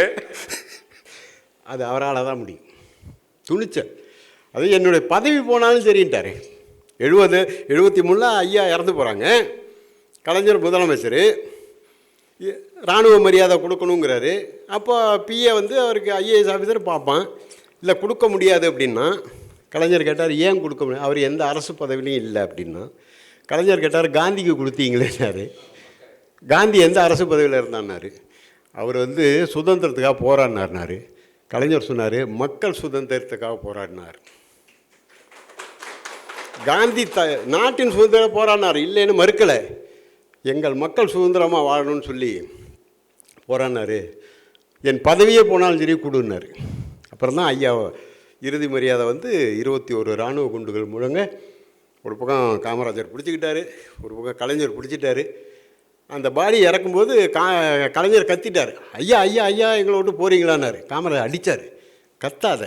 அது அவரால் தான் முடியும். துணிச்சல். அது என்னுடைய பதவி போனாலும் சரின்ட்டார். 73 ஐயா இறந்து போகிறாங்க. கலைஞர் முதலமைச்சர், இராணுவ மரியாதை கொடுக்கணுங்கிறாரு. அப்போ பிஏ வந்து அவருக்கு IAS ஆஃபீஸர் பார்ப்பான். இல்லை கொடுக்க முடியாது அப்படின்னா கலைஞர் கேட்டார், ஏன் கொடுக்க முடியாது? அவர் எந்த அரசு பதவிலையும் இல்லை அப்படின்னா. கலைஞர் கேட்டார், காந்திக்கு கொடுத்தீங்களேன்னாரு. காந்தி எந்த அரசு பதவியில் இருந்தான்னாரு. அவர் வந்து சுதந்திரத்துக்காக போராடினார்னாரு. கலைஞர் சொன்னார், மக்கள் சுதந்திரத்துக்காக போராடினார். காந்தி நாட்டின் சுதந்திரம் போராடினார், இல்லைன்னு மறுக்கலை. எங்கள் மக்கள் சுதந்திரமாக வாழணும்னு சொல்லி போராடினார். என் பதவியே போனாலும் சரி கொடுன்னார். அப்புறம் தான் ஐயா இறுதி மரியாதை வந்து 21 இராணுவ குண்டுகள் முழங்க. ஒரு பக்கம் காமராஜர் பிடிச்சிக்கிட்டாரு, ஒரு பக்கம் கலைஞர் பிடிச்சிட்டாரு. அந்த பாடி இறக்கும்போது கலைஞர் கத்திட்டார், ஐயா ஐயா ஐயா எங்களை விட்டு போகிறீங்களான்னாரு. காமராஜர் அடித்தார், கத்தாத,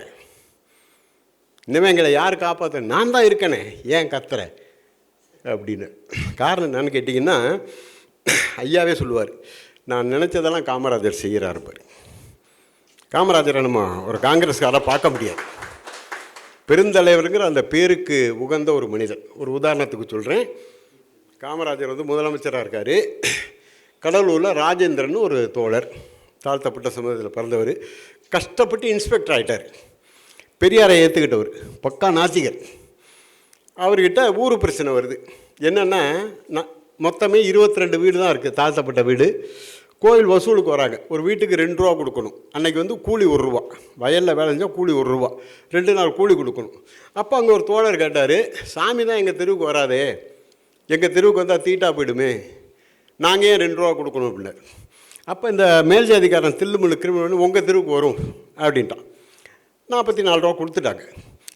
இனிமேல் எங்களை யார் காப்பாற்ற, நான் தான் இருக்கனே, ஏன் கத்துற அப்படின்னு. காரணம் என்னன்னு கேட்டிங்கன்னா, ஐயாவே சொல்லுவார், நான் நினச்சதெல்லாம் காமராஜர் செய்கிறார் பாரு. காமராஜரை நம்ம ஒரு காங்கிரஸ்காரரை பார்க்க முடியாது. பெருந்தலைவருங்கிற அந்த பேருக்கு உகந்த ஒரு மனிதர். ஒரு உதாரணத்துக்கு சொல்கிறேன். காமராஜர் வந்து முதலமைச்சராக இருக்கார். கடலூரில் ராஜேந்திரன் ஒரு தோழர், தாழ்த்தப்பட்ட சமூகத்தில் பிறந்தவர், கஷ்டப்பட்டு இன்ஸ்பெக்டர் ஆகிட்டார். பெரியாரை ஏற்றுக்கிட்டவர், பக்கா நாத்திகர். அவர்கிட்ட ஊர் பிரச்சனை வருது. என்னென்னா, மொத்தமே 22 வீடு தான் இருக்குது, தாழ்த்தப்பட்ட வீடு. கோயில் வசூலுக்கு வராங்க. ஒரு வீட்டுக்கு 2 ரூபா கொடுக்கணும். அன்றைக்கி வந்து கூலி 1 ரூபா, வயலில் வேலை செஞ்சால் கூலி 1 ரூபா, 2 நாள் கூலி கொடுக்கணும். அப்போ அங்கே ஒரு தோழர் கேட்டார், சாமி தான் எங்கள் தெருவுக்கு வராதே, எங்கள் தெருவுக்கு வந்தால் தீட்டா போயிடுமே, நாங்கள் ஏன் 2 ரூபா கொடுக்கணும் அப்படின்னாரு. அப்போ இந்த மேல் ஜாதிக்காரன் தில்லுமுள்ளு கிரிமினல் உங்கள் தெருவுக்கு வரும் அப்படின்ட்டான். 44 ரூபா கொடுத்துட்டாங்க.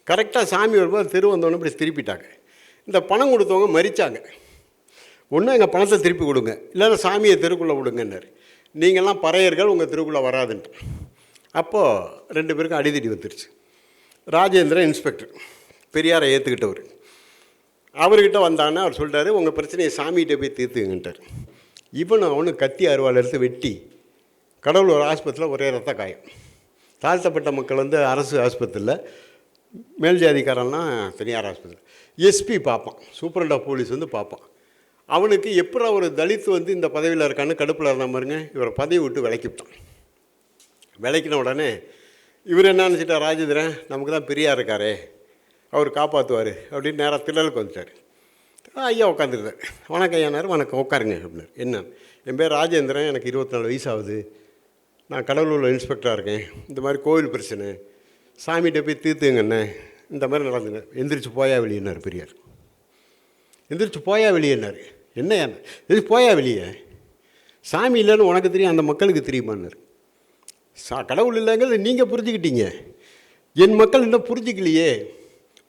கரெக்டாக சாமி வரும்போது தெரு வந்தோடனே இப்படி திருப்பிட்டாங்க. இந்த பணம் கொடுத்தவங்க மறித்தாங்க. ஒன்றும் எங்கள் பணத்தை திருப்பி கொடுங்க, இல்லைன்னா சாமியை தெருக்குள்ளே விடுங்கன்னாரு. நீங்கள்லாம் பறையர்கள், உங்கள் தெருக்குள்ளே வராதுன்ட்டு. அப்போது 2 பேருக்கும் அடிதடி வந்துருச்சு. ராஜேந்திரன் இன்ஸ்பெக்டர், பெரியாரை ஏற்றுக்கிட்டவர், அவர்கிட்ட வந்தானே அவர் சொல்கிறாரு, உங்கள் பிரச்சனையை சாமிகிட்ட போய் தீர்த்துங்கன்ட்டார். அவனும் கத்தி அருவாள் எடுத்து வெட்டி கடவுளூர் ஆஸ்பத்திரியில் ஒரே ரத்த காயம். தாழ்த்தப்பட்ட மக்கள் வந்து அரசு ஆஸ்பத்திரியில், மேல் ஜாதிக்காரன்லாம் தனியார் ஆஸ்பத்திரி. எஸ்பி பார்ப்பான், சூப்பரண்ட் ஆஃப் போலீஸ் வந்து பார்ப்பான். அவனுக்கு எப்படா ஒரு தலித்து வந்து இந்த பதவியில் இருக்கான்னு கடுப்பில் இருந்தால் பாருங்க, இவரை பதவி விட்டு விலக்கிவிட்டான். விளக்கின உடனே இவர் என்ன நினச்சிட்டா, ராஜேந்திரன் நமக்கு தான் பெரியார் இருக்காரே, அவர் காப்பாற்றுவார் அப்படின்னு நேராக திடலுக்கு வந்துட்டார். ஐயா உட்காந்துருந்தார். வணக்கம் ஐயானார். வணக்கம், உட்காருங்க அப்படின்னார். என்ன, என் பேர் ராஜேந்திரன், எனக்கு 24 வயசு ஆகுது, நான் கடலூரில் இன்ஸ்பெக்டராக இருக்கேன், இந்த மாதிரி கோவில் பிரச்சனை, சாமிகிட்ட போய் தீர்த்துங்கண்ணே, இந்த மாதிரி நடந்துங்க. எந்திரிச்சு போயா வெளியேனார் பெரியார். எந்திரிச்சு போயா வெளியேனார். என்ன எந்திரிச்சு போயா வெளியே, சாமி இல்லைன்னு உனக்கு தெரியும், அந்த மக்களுக்கு தெரியுமான்னார். கடவுள் இல்லைங்கிறது நீங்கள் புரிஞ்சுக்கிட்டீங்க, என் மக்கள் இன்னும் புரிஞ்சிக்கலையே.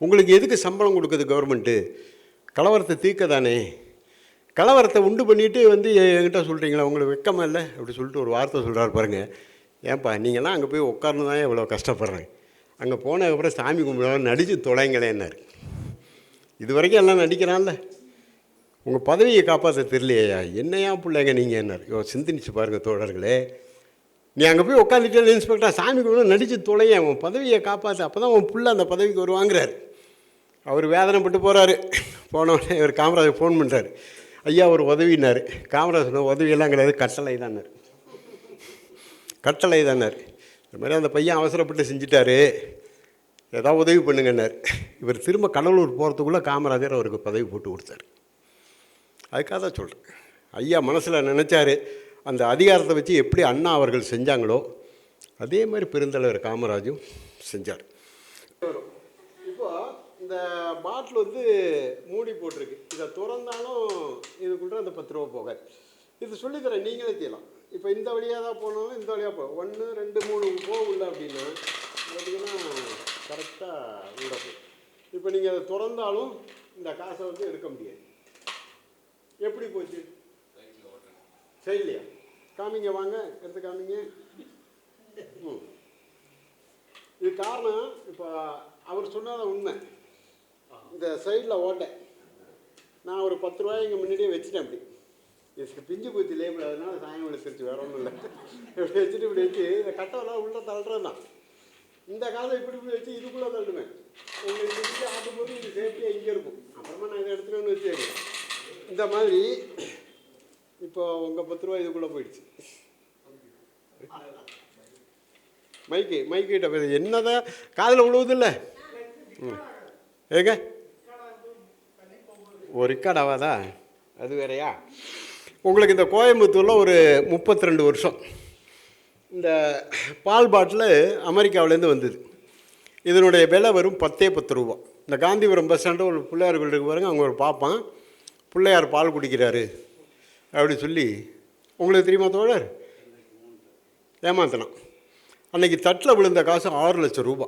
உங்களுக்கு எதுக்கு சம்பளம் கொடுக்குது கவர்மெண்ட்டு? கலவரத்தை தீர்க்க தானே. கலவரத்தை உண்டு பண்ணிவிட்டு வந்து என்கிட்ட சொல்கிறீங்களா, உங்களுக்கு வெக்கமா இல்லை அப்படி சொல்லிட்டு ஒரு வார்த்தை சொல்கிறார் பாருங்கள். ஏன்பா நீங்கள்லாம் அங்கே போய் உட்கார்ந்து தான் இவ்வளோ கஷ்டப்படுறேன், அங்கே போனதுக்கப்புறம் சாமி கும்பிடுவாங்க, நடித்து தொலைங்களேன்னார். இது வரைக்கும் எல்லாம் நடிக்கிறான்ல, உங்கள் பதவியை காப்பாற்ற தெரியலையா, என்னையா பிள்ளைங்க நீங்கள் என்னார். சிந்திச்சு பாருங்கள் தோழர்களே, நீ அங்கே போய் உட்காந்துட்டு இன்ஸ்பெக்டர் சாமி கும்பிட நடித்து தொலைய, உன் பதவியை காப்பாற்று, அப்போ தான் உன் பிள்ளை அந்த பதவிக்கு வருவாங்கிறார். அவர் வேதனைப்பட்டு போகிறாரு. போனோடனே இவர் காமராஜர் ஃபோன் பண்ணுறாரு, ஐயா ஒரு உதவினார். காமராஜர் சொன்ன உதவியெல்லாம் கிடையாது, கட்டளை தானார். கட்டளை தானார். இந்த மாதிரி அந்த பையன் அவசரப்பட்டு செஞ்சிட்டாரு, ஏதாவது உதவி பண்ணுங்கன்னார். இவர் திரும்ப கடலூர் போகிறதுக்குள்ளே காமராஜர் அவருக்கு பதவி போட்டு கொடுத்தார். அதுக்காக தான் சொல்கிறேன், ஐயா மனசில் நினச்சார், அந்த அதிகாரத்தை வச்சு எப்படி அண்ணா அவர்கள் செஞ்சாங்களோ அதே மாதிரி பெருந்தலைவர் காமராஜும் செஞ்சார். இப்போ இந்த பாட்டில் வந்து மூடி போட்டிருக்கு, இதை திறந்தாலும் இதுக்குள்ள அந்த 10 ரூபா போகாது. இது சொல்லித்தரேன், நீங்களே செய்யலாம். இப்போ இந்த வழியாக தான் போனாலும் இந்த வழியாக போகும், 1 2 3 போகல அப்படின்னா பார்த்தீங்கன்னா கரெக்டாக உள்ள போகும். இப்போ நீங்கள் அதை திறந்தாலும் இந்த காசை வந்து எடுக்க முடியாது. எப்படி போச்சு? சைட்லையா காமிங்க, வாங்க எடுத்து காமிங்க. இது காரணம், இப்போ அவர் சொன்னத உண்மை. இந்த சைடில் ஓட்டேன், நான் ஒரு 10 ரூபாய் இங்கே முன்னாடியே வச்சுட்டேன். அப்படி இதுக்கு பிஞ்சு போச்சு லேபிள், அதனால சாயம் விழுத்துருச்சு, வேற ஒன்றும் இல்லை. இப்படி வச்சுட்டு இப்படி வச்சு இந்த கட்டவெல்லாம் உள்ள தள்ளுறது தான். இந்த காலை இப்படி வச்சு இதுக்குள்ளே தள்ளுவேன். உங்களுக்கு இப்படி ஆட்டும்போது இது சேஃப்டியாக இங்கே இருக்கும். அப்புறமா நான் இதை எடுத்துக்கணும்னு வச்சுக்கேன். இந்த மாதிரி இப்போ உங்கள் 10 ரூபா இதுக்குள்ளே போயிடுச்சு. மைக்கிட்ட பேச என்னதான் காதில் விழுவுதில்லை. ஏங்க ஒரு ரெக்கார்ட் ஆகாதா? அது வேறையா? உங்களுக்கு இந்த கோயம்புத்தூரில் ஒரு 32 வருஷம் இந்த பால் பாட்டில் அமெரிக்காவிலேருந்து வந்தது. இதனுடைய விலை வரும் 10 ரூபா. இந்த காந்திபுரம் பஸ் ஸ்டாண்டு ஒரு பிள்ளையார் கோயிலுக்கு பாருங்கள், அவங்க ஒரு பார்ப்பான், பிள்ளையார் பால் குடிக்கிறாரு அப்படி சொல்லி. உங்களுக்கு தெரியுமா தோழர்? ஏமாத்தலாம். அன்றைக்கி தட்டில் விழுந்த காசு 6 லட்சம் ரூபா.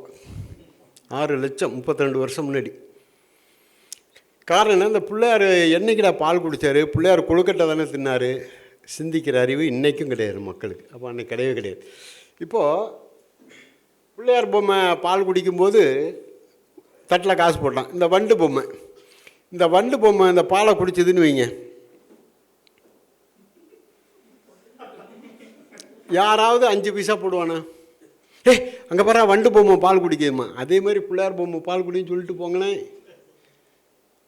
6 லட்சம் 32 வருஷம் முன்னாடி. காரணம் என்ன? இந்த பிள்ளையார் என்னைக்கிடா பால் குடித்தார், பிள்ளையார் கொழுக்கட்டை தானே தின்னார். சிந்திக்கிற அறிவு இன்றைக்கும் கிடையாது மக்களுக்கு. அப்போ அன்றைக்கி கிடையவே கிடையாது. இப்போது பிள்ளையார் பொம்மை பால் குடிக்கும்போது தட்டில் காசு போட்டான். இந்த வண்டு பொம்மை, இந்த வண்டு பொம்மை இந்த பாலை குடிச்சதுன்னு வைங்க, யாராவது 5 பைசா போடுவானா? அங்கே பாரு வண்டு பொம்மை பால் குடிக்குதுமா, அதே மாதிரி பிள்ளையார் பொம்மை பால் குடின்னு சொல்லிட்டு போங்களேன்.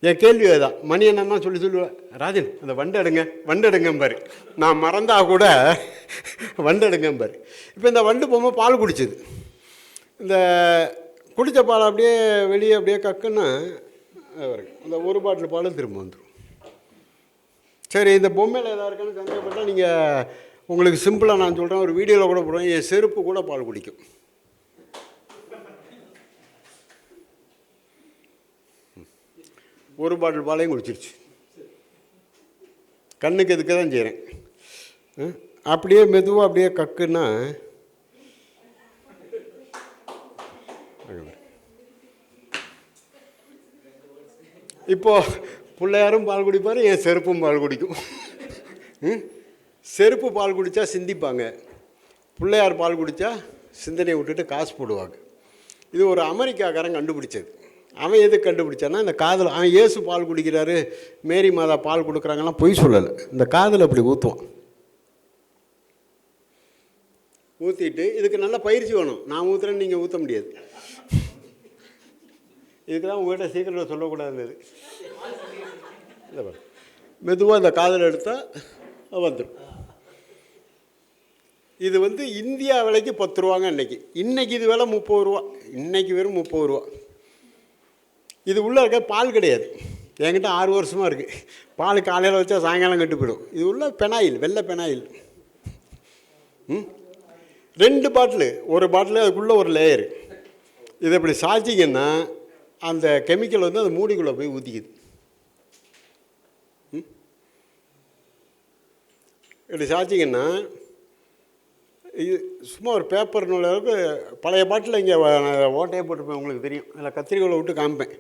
என் கேள்வி அதுதான். மணி என்னன்னா சொல்லுவேன், ராஜன் அந்த வண்டு எடுங்கம்பாரு. நான் மறந்தா கூட வண்டு எடுங்கம்பாரு. இப்போ இந்த வண்டு பொம்மை பால் குடிச்சது, இந்த குடித்த பால் அப்படியே வெளியே அப்படியே கக்குன்னா அந்த ஒரு பாட்டில் பாலும் திரும்ப வந்துடும். சரி, இந்த பொம்மையில் எதாவது இருக்கான்னு சந்தேகப்பட்டால் நீங்கள் உங்களுக்கு சிம்பிளாக நான் சொல்கிறேன், ஒரு வீடியோவில் கூட போடுவேன், என் செருப்பு கூட பால் குடிக்கும். ஒரு பாட்டில் பாலையும் குடிச்சிருச்சு. கண்ணுக்கு எதுக்க தான் செய்கிறேன். அப்படியே மெதுவாக அப்படியே கக்குன்னா இப்போது பிள்ளையாரும் பால் குடிப்பார், என் செருப்பும் பால் குடிக்கும். செருப்பு பால் குடித்தா சிந்திப்பாங்க, பிள்ளையார் பால் குடித்தா சிந்தனையை விட்டுட்டு காசு போடுவாங்க. இது ஒரு அமெரிக்காக்காரன் கண்டுபிடிச்சது. அவன் எதுக்கு கண்டுபிடிச்சான்னா, இந்த காதில் அவன் இயேசு பால் குடிக்கிறாரு, மேரி மாதா பால் கொடுக்குறாங்கலாம் பொய் சொல்லலை. இந்த காதில் அப்படி ஊற்றுவான். ஊற்றிட்டு இதுக்கு நல்ல பயிற்சி வேணும். நான் ஊற்றுறேன்னு நீங்கள் ஊற்ற முடியாது. இதுக்கு தான் உங்கள்கிட்ட சீக்கிரம் சொல்லக்கூடாதுன்னு. மெதுவாக இந்த காதில் எடுத்தால் வந்துடும். இது இந்தியா விலைக்கு 10 ரூபாங்க இன்றைக்கி. இன்றைக்கி இது விலை 30 ரூபா. இன்றைக்கி வெறும் 30 ரூபா. இது உள்ளே இருக்க பால் கிடையாது. என்கிட்ட 6 வருஷமாக இருக்குது. பால் காலையில் வச்சா சாயங்காலம் கட்டு போயிடும். இது உள்ள பெனாயில், வெள்ளை பெனாயில். 2 பாட்டிலு, ஒரு பாட்டில் அதுக்குள்ளே ஒரு லேயரு. இதை இப்படி சாய்ச்சிங்கன்னா அந்த கெமிக்கல் அந்த மூடிக்குள்ளே போய் ஊற்றிக்குது. இப்படி சாய்ச்சிங்கன்னா இது சும்மா ஒரு பேப்பர் நூல் அளவுக்கு பழைய பாட்டில் இங்கே ஓட்டையே போட்டிருப்பேன், உங்களுக்கு தெரியும். அதில் கத்திரிக்கோலை விட்டு காமிப்பேன்.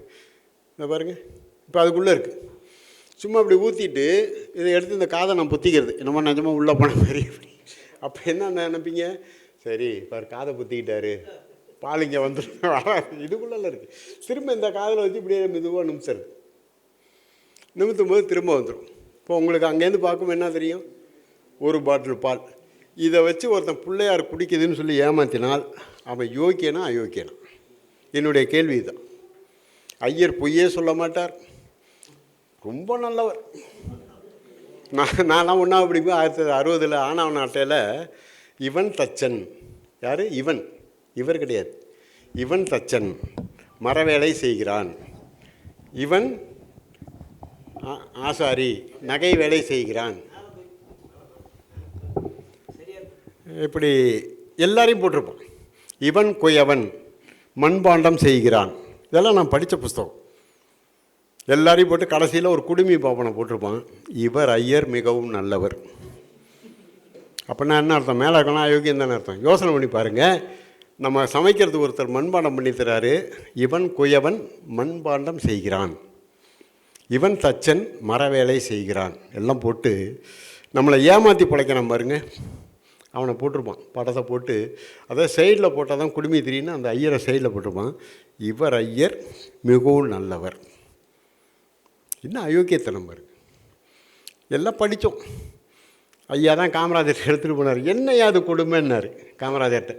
இதை பாருங்கள், இப்போ அதுக்குள்ளே இருக்குது. சும்மா இப்படி ஊற்றிட்டு இதை எடுத்து இந்த காதை நான் புத்திக்கிறது, என்னமோ நிஜமாக உள்ளே போன மாதிரி. அப்போ என்ன நினைப்பீங்க, சரி பாரு காதை புத்திக்கிட்டாரு, பால் இங்கே வந்துடும், வராது. இதுக்குள்ளே இருக்குது. திரும்ப இந்த காதில் வச்சு இப்படியே மெதுவாக நிமிஷம் நிமித்தும் போது திரும்ப வந்துடும். இப்போ உங்களுக்கு அங்கேருந்து பார்க்கும் என்ன தெரியும், ஒரு பாட்டில் பால். இதை வச்சு ஒருத்தன் பிள்ளையார் குடிக்குதுன்னு சொல்லி ஏமாற்றினால் அவன் யோக்கியனா அயோக்கியனா? என்னுடைய கேள்வி தான். ஐயர் பொய்யே சொல்ல மாட்டார், ரொம்ப நல்லவர். நான்லாம் 1ஆவது படிப்பு 1960 ஆனாவன் நாட்டையில் இவன் தச்சன். யார் இவன்? இவர் கிடையாது. இவன் தச்சன் மரவேலை செய்கிறான், இவன் ஆசாரி நகை வேலை செய்கிறான், இப்படி எல்லாரையும் போட்டிருப்பான். இவன் குயவன் மண்பாண்டம் செய்கிறான். இதெல்லாம் நான் படித்த புஸ்தகம். எல்லாரையும் போட்டு கடைசியில் ஒரு குடுமி பாப்பனை போட்டிருப்பான், இவர் ஐயர் மிகவும் நல்லவர். அப்படின்னா என்ன அர்த்தம்? மேலே இருக்கலாம் அயோக்கியம் தானே அர்த்தம். யோசனை பண்ணி பாருங்கள். நம்ம சமைக்கிறதுக்கு ஒருத்தர் மண்பாண்டம் பண்ணி தராரு, இவன் குயவன் மண்பாண்டம் செய்கிறான், இவன் தச்சன் மரவேலை செய்கிறான், எல்லாம் போட்டு நம்மளை ஏமாற்றி பிழைக்கணும் பாருங்க. அவனை போட்டிருப்பான், படத்தை போட்டு அதை சைடில் போட்டால் தான் குடுமி திரின்னு அந்த ஐயரை சைடில் போட்டிருப்பான், இவர் ஐயர் மிகவும் நல்லவர். இன்னும் அயோக்கியத்தனம் பாருங்க. எல்லாம் படித்தோம். ஐயா தான் காமராஜர் எடுத்துகிட்டு போனார். என்னையா அது கொடுமைன்னாரு காமராஜர்கிட்ட.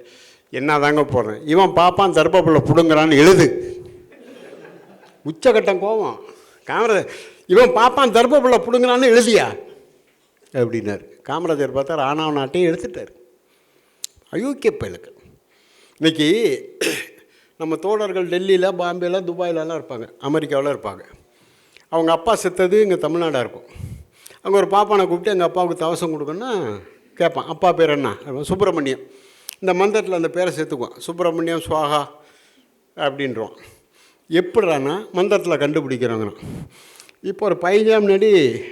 என்ன தாங்க போடுறேன், இவன் பாப்பான் தர்பப்புள்ள பிடுங்குறான்னு எழுது. உச்சகட்டம் கோவம். காமராஜர், இவன் பாப்பான் தர்பப்புள்ள பிடுங்குறான்னு எழுதியா அப்படின்னாரு. காமராஜர் பார்த்தார், ஆனாவன் நாட்டையும் எடுத்துட்டார். அயோக்கிய பயலுக்கு. இன்றைக்கி நம்ம தோழர்கள் டெல்லியில், பாம்பேயில், துபாயிலலாம் இருப்பாங்க, அமெரிக்காவில் இருப்பாங்க. அவங்க அப்பா செத்தது இங்கே தமிழ்நாடாக இருக்கும். அங்கே ஒரு பாப்பானை கூப்பிட்டு எங்கள் அப்பாவுக்கு தவசம் கொடுக்கணுன்னா கேட்பான், அப்பா பேர் என்ன? சுப்பிரமணியம். இந்த மந்திரத்தில் அந்த பேரை சேர்த்துக்குவான், சுப்பிரமணியம் சுவாகா அப்படின்றவான். எப்படிறான்னா மந்திரத்தில் கண்டுபிடிக்கிறாங்கண்ணா. இப்போ ஒரு 15 முன்னாடி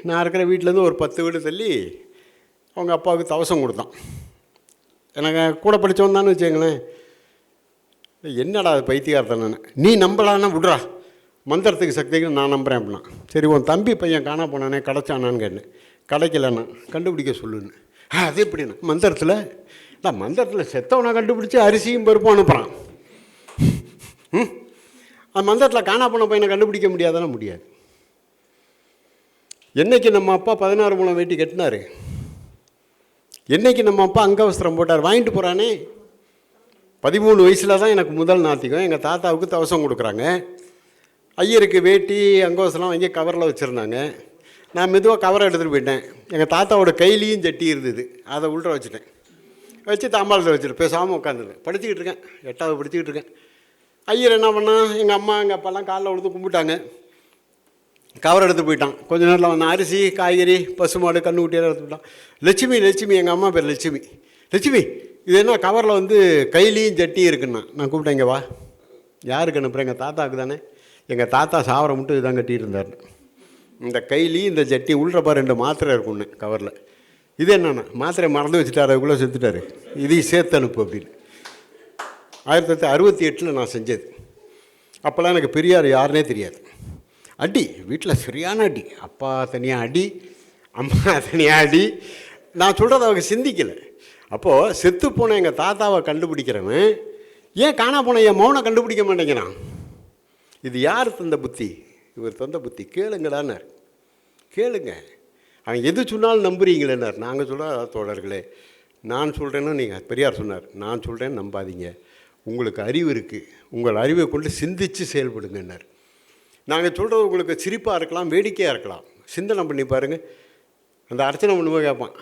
நான் இருக்கிற வீட்டிலேருந்து ஒரு 10 வீடு தள்ளி அவங்க அப்பாவுக்கு தவசம் கொடுத்தான். எனக்கு கூட படித்தவன் தானே வச்சுங்களேன். என்னடா அது பைத்தியகாரத்தனை, நீ நம்பலான்னா விட்றா, மந்திரத்துக்கு சக்திக்கு நான் நம்புகிறேன் அப்படின்னா. சரி உன் தம்பி பையன் காணா போனானே, கிடச்சானான்னு கேட்டேன். கிடைக்கலண்ணா, கண்டுபிடிக்க சொல்லுன்னு. அது எப்படின்னா மந்திரத்தில் நான் மந்திரத்தில் செத்தவனை கண்டுபிடிச்சி அரிசியும் பருப்பும் அனுப்புகிறான். அந்த மந்திரத்தில் காணா போன பையனை கண்டுபிடிக்க முடியாதானே? முடியாது. என்றைக்கு நம்ம அப்பா 16 முழம் வேட்டி கட்டினார், என்றைக்கு நம்ம அப்பா அங்கவஸ்திரம் போட்டார், வாங்கிட்டு போகிறானே. 13 வயசில் தான் எனக்கு முதல் நாத்திகம். எங்கள் தாத்தாவுக்கு தவசம் கொடுக்குறாங்க. ஐயருக்கு வேட்டி அங்கவஸ்திரம் வாங்கி கவரில் வச்சுருந்தாங்க. நான் மெதுவாக கவரை எடுத்துகிட்டு போயிட்டேன். எங்கள் தாத்தாவோட கையிலையும் ஜட்டி இருந்தது, அதை உள்ள வச்சுட்டேன். வச்சு தாம்பாளத்தில் வச்சுட்டு பேசாமல் உட்காந்துருக்கேன். படிச்சுக்கிட்டு இருக்கேன், 8வது படிச்சுக்கிட்டு இருக்கேன். ஐயர் என்ன பண்ணால், எங்கள் அம்மா எங்கள் அப்பாலாம் காலில் விழுந்து கும்பிட்டாங்க. கவர் எடுத்து போயிட்டான். கொஞ்ச நேரத்தில் அவன் அரிசி காய்கறி பசுமாடு கண்ணுக்குட்டியெல்லாம் எடுத்து போயிட்டான். லட்சுமி லட்சுமி எங்கள் அம்மா பேர் லட்சுமி. லட்சுமி இது என்ன கவரில் வந்து கைலியும் ஜட்டியும் இருக்குன்னா. நான் கூப்பிட்டேன், இங்கே வா. யாருக்கு அனுப்புகிறேன்? எங்கள் தாத்தாவுக்கு தானே. எங்கள் தாத்தா சாவரை மட்டும் இதுதான் கட்டிகிட்டு இருந்தார். இந்த கைலி இந்த ஜட்டி உள்றப்பா 2 மாத்திரை இருக்குன்னு கவரில். இது என்னென்னா மாத்திரை மறந்து வச்சுட்டார், அதுக்குள்ளே செத்துட்டார், இதையும் சேர்த்து அனுப்பு அப்படின்னு. 1968 நான் செஞ்சது. அப்போல்லாம் எனக்கு பெரியார் யாருன்னே தெரியாது. அடி வீட்டில் சரியான அடி. அப்பா தனியாக அடி, அம்மா தனியாக அடி. நான் சொல்கிறத அவங்க சிந்திக்கலை. அப்போது செத்து போன எங்கள் தாத்தாவை கண்டுபிடிக்கிறவன் ஏன் காணா போன என் மௌனை கண்டுபிடிக்க மாட்டேங்கிறான்? இது யார் தந்த புத்தி? இவர் தந்த புத்தி. கேளுங்கடான்னார். கேளுங்க, அவன் எது சொன்னாலும் நம்புறீங்களேன்னார். நாங்கள் சொல்ல தோழர்களே, நான் சொல்கிறேன்னு நீங்கள் பெரியார் சொன்னார், நான் சொல்கிறேன்னு நம்பாதீங்க, உங்களுக்கு அறிவு இருக்குது, உங்கள் அறிவை கொண்டு சிந்தித்து செயல்படுங்கன்னார். நாங்கள் சொல்கிறது உங்களுக்கு சிரிப்பாக இருக்கலாம், வேடிக்கையாக இருக்கலாம், சிந்தனை பண்ணி பாருங்கள். அந்த அர்ச்சனை பண்ணும்போது கேட்பான்,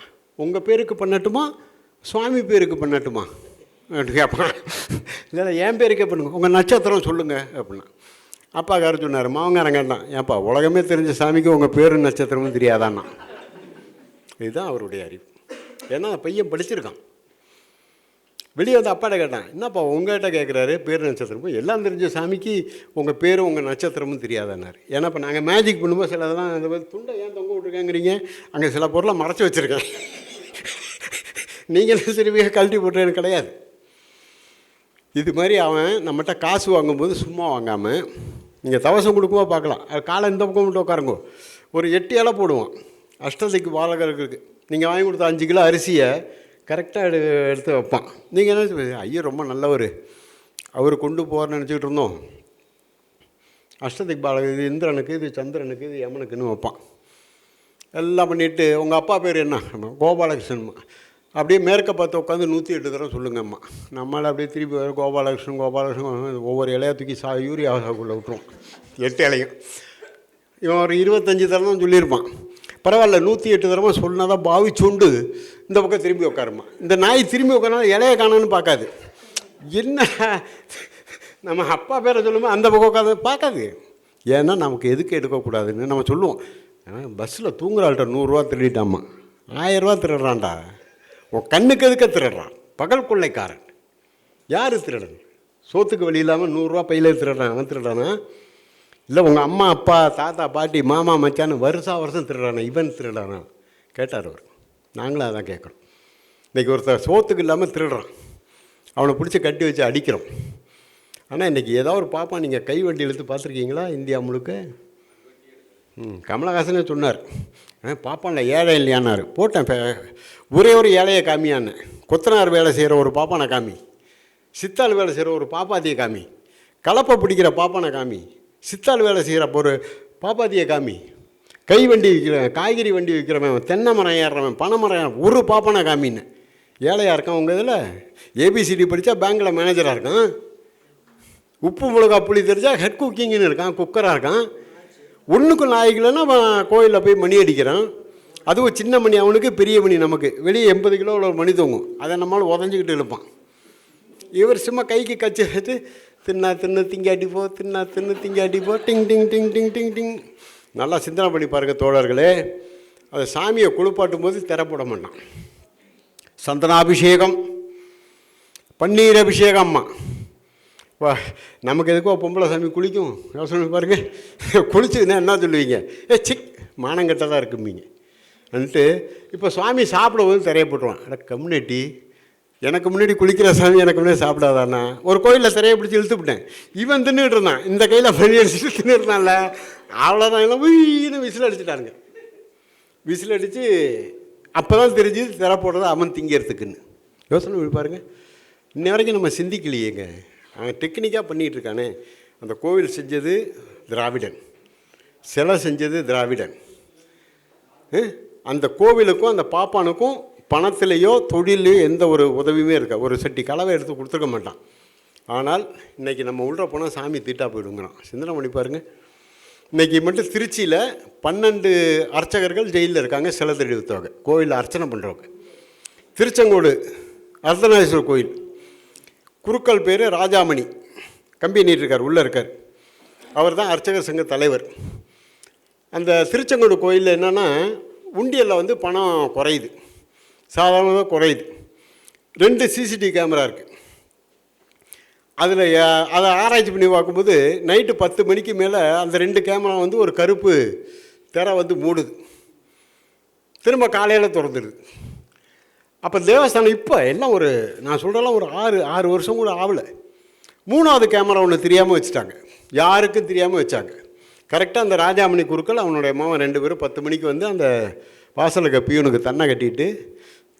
உங்கள் பேருக்கு பண்ணட்டுமா சுவாமி பேருக்கு பண்ணட்டுமா அப்படின்னு கேட்பான். இல்லை என் பேருக்கே பண்ணுங்க, உங்கள் நட்சத்திரம் சொல்லுங்கள் அப்படின்னா. அப்பாக்காரர் சொன்னார், மாவங்காரன் கேட்டான், ஏன்ப்பா உலகமே தெரிஞ்ச சாமிக்கு உங்கள் பேரும் நட்சத்திரமும் தெரியாதான்னா. இதுதான் அவருடைய அறிவு. ஏன்னா பையன் படிச்சிருக்கான். வெளியே வந்து அப்பாட்ட கேட்டான், என்னப்பா உங்கள்கிட்ட கேட்குறாரு பேர் நட்சத்திரமும், எல்லாம் தெரிஞ்ச சாமிக்கு உங்கள் பேரும் உங்கள் நட்சத்திரமும் தெரியாதான்னார். ஏன்னா இப்போ நாங்கள் மேஜிக் பண்ணும்போது சில இதெல்லாம் இந்த துண்டை ஏன் தொங்க விட்ருக்கேங்கிறீங்க, அங்கே சில பொருளை மறைச்சி வச்சுருக்கேன், நீங்களும் திரும்பியாக கழட்டி போட்டுறேன்னு கிடையாது. இது மாதிரி அவன் நம்மகிட்ட காசு வாங்கும்போது சும்மா வாங்காமல், நீங்கள் தவசம் கொடுக்கும்போது பார்க்கலாம், அது காலை இந்த பக்கம் மட்டும் உட்காருங்கோ, ஒரு 8 இலை போடுவான் அஷ்டதிக்கு பாலகர்களுக்கு. நீங்கள் வாங்கி கொடுத்த 5 கிலோ அரிசியை கரெக்டாக எடுத்து வைப்பான். நீங்கள் என்ன, ஐயோ ரொம்ப நல்லவர், அவர் கொண்டு போகிறன்னு நினச்சிக்கிட்டு இருந்தோம். அஷ்டதிக் பாலகர், இது இந்திரனுக்கு, இது சந்திரனுக்கு, இது யமனுக்குன்னு வைப்பான். எல்லாம் பண்ணிவிட்டு உங்கள் அப்பா பேர் என்ன? கோபாலகிருஷ்ணன்மா. அப்படியே மேற்க பார்த்து உட்காந்து 108 தடவை சொல்லுங்கம்மா. நம்மளால் அப்படியே திருப்பி கோபாலகிருஷ்ணன் கோபாலகிருஷ்ணன் ஒவ்வொரு இலையை தூக்கி யூரியா சாக்குள்ளே விட்டுருவோம், 8 இலையும். இவன் ஒரு 25 தடவை தான் சொல்லியிருப்பான். பரவாயில்ல, 108 தடவை சொன்னால் தான் பாவிச்சுண்டு இந்த பக்கம் திரும்பி உட்காருமா. இந்த நாய் திரும்பி உட்காரனா இலையை காணான்னு பார்க்காது. என்ன நம்ம அப்பா பேரை சொல்லும்போது அந்த பக்கம் உட்காந்து பார்க்காது. ஏன்னா நமக்கு எதுக்கு எடுக்கக்கூடாதுன்னு நம்ம சொல்லுவோம். பஸ்ஸில் தூங்குறாள்கிட்ட 100 ரூபா திருடிட்டாம்மா, 1000 ரூபா திருடுறான்டா. உன் கண்ணுக்கு எதுக்க திருடுறான், பகல் கொள்ளைக்காரன். யார் திருடன்? சோத்துக்கு வழி இல்லாமல் 100 ரூபா பையில திருடுறான், அவன் திருடானா? இல்லை உங்கள் அம்மா அப்பா தாத்தா பாட்டி மாமா மச்சான்னு வருஷம் திருடானா, இவன் திருடானா கேட்டார் அவர். நாங்களும் அதான் கேட்குறோம். இன்றைக்கி ஒருத்தர் சோத்துக்கு இல்லாமல் திருடுறான், அவனை பிடிச்சி கட்டி வச்சு அடிக்கிறோம். ஆனால் இன்றைக்கி ஏதாவது ஒரு பாப்பா நீங்கள் கை வண்டி இழுத்து பார்த்துருக்கீங்களா இந்தியா முழுக்க? கமலஹாசனே சொன்னார், பாப்பானில் ஏழை இல்லையானார். போட்டேன், ஒரே ஒரு ஏழையை காமியான்னு. கொத்தனார் வேலை செய்கிற ஒரு பாப்பானை காமி, சித்தாள் வேலை செய்கிற ஒரு பாப்பாத்தியை காமி, கலப்பை பிடிக்கிற பாப்பானை காமி, சித்தாள் வேலை செய்கிற ஒரு பாப்பாத்தியை காமி, கை வண்டி விற்கிறவன், காய்கறி வண்டி விற்கிறவன், தென்னை மரம் ஏறுறவன், பனை மரம் ஒரு பாப்பானை காமின்னு. ஏழையாக இருக்கான் உங்கள் இதில். ஏபிசிடி படித்தா பேங்கில் மேனேஜராக இருக்கான், உப்பு மிளகா புளி தெரிஞ்சா ஹெட் குக்கிங்னு இருக்கான், குக்கராக இருக்கான். ஒன்றுக்கும் நாய்க்கலன்னா கோயிலில் போய் மணி அடிக்கிறான். அதுவும் சின்ன மணி அவனுக்கு, பெரிய மணி நமக்கு. வெளியே 80 கிலோவில் ஒரு மணி தூங்கும், அதை நம்மளால் உதஞ்சிக்கிட்டு இழுப்பான். இவர் சும்மா கைக்கு கச்சி வச்சு தின்னு திங்காட்டி போ, தின்னு திங்காட்டி போ, டிங் டிங் டிங் டிங் டிங் டிங். நல்லா சிந்தனை பண்ணி பாருங்க தோழர்களே. அதை சாமியை குளிப்பாட்டும் போது திறப்பட மாட்டான். சந்தனாபிஷேகம், பன்னீர் அபிஷேகம்மா. வா, நமக்கு எதுக்கோ பொம்பளை சாமி குளிக்கும், யோசனை பாருங்க. குளிச்சுன்னா என்ன சொல்லுவீங்க? சிக் மானங்கட்டதாக இருக்கும்பீங்க வந்துட்டு. இப்போ சுவாமி சாப்பிடும்போது திரைய போட்டுருவான். அட கம்யூனிட்டி, எனக்கு முன்னாடி குளிக்கிற சாமி எனக்கு முன்னாடி சாப்பிடாதாண்ணா. ஒரு கோயிலில் திரையை பிடிச்சி இழுத்துவிட்டேன், இவன் தின்னுட்டு இருந்தான், இந்த கையில் பண்ணி அடிச்சுட்டு தின்னுருந்தான்ல, அவ்வளோதான். எல்லாம் வீணு விசில் அடிச்சுட்டானுங்க. விசில் அடித்து அப்போ தான் தெரிஞ்சு திரை போடுறது அவன் திங்கிறதுக்குன்னு. யோசனை பண்ணி பாருங்கள். இன்ன வரைக்கும் நம்ம சிந்திக்கலையேங்க. அவன் டெக்னிக்காக பண்ணிகிட்ருக்கானே. அந்த கோவில் செஞ்சது திராவிடன், சிலை செஞ்சது திராவிடன். அந்த கோவிலுக்கும் அந்த பாப்பானுக்கும் பணத்திலேயோ தொழிலையோ எந்த ஒரு உதவியுமே இருக்கா. ஒரு சட்டி கலவை எடுத்து கொடுத்துருக்க மாட்டான். ஆனால் இன்றைக்கி நம்ம உள்ள போனால் சாமி தீட்டா போயிடுங்கிறான். சிந்தனை பண்ணி பாருங்கள். இன்றைக்கி மட்டும் திருச்சியில் 12 அர்ச்சகர்கள் ஜெயிலில் இருக்காங்க, சிலை திருடி விற்றவங்க, கோயிலில் அர்ச்சனை பண்ணுறவங்க. திருச்செங்கோடு அர்த்தநாதீஸ்வரர் கோயில், குருக்கள் பேர் ராஜாமணி, கம்பி நீட்டிருக்கார், உள்ளே இருக்கார். அவர் தான் அர்ச்சகர் சங்க தலைவர். அந்த திருச்செங்கோடு கோயிலில் என்னென்னா உண்டியலில் வந்து பணம் குறையுது, சாதாரணமாக குறையுது. 2 சிசிடிவி கேமரா இருக்குது. அதில் அதை ஆராய்ச்சி பண்ணி பார்க்கும்போது நைட்டு 10 மணிக்கு மேலே அந்த 2 கேமரா வந்து ஒரு கருப்பு திரை வந்து மூடுது, திரும்ப காலையில் திறந்துடுது. அப்போ தேவஸ்தானம் இப்போ எல்லாம் ஒரு நான் சொல்கிறலாம் ஒரு 6 வருஷம் கூட ஆகலை. 3வது கேமரா ஒன்று தெரியாமல் வச்சுட்டாங்க, யாருக்கும் தெரியாமல் வச்சாங்க. கரெக்டாக அந்த ராஜாமணி குருக்கள் அவனுடைய மாமன் 2 பேரும் 10 மணிக்கு வந்து அந்த வாசலுக்கு பியூனுக்கு தன்னை கட்டிட்டு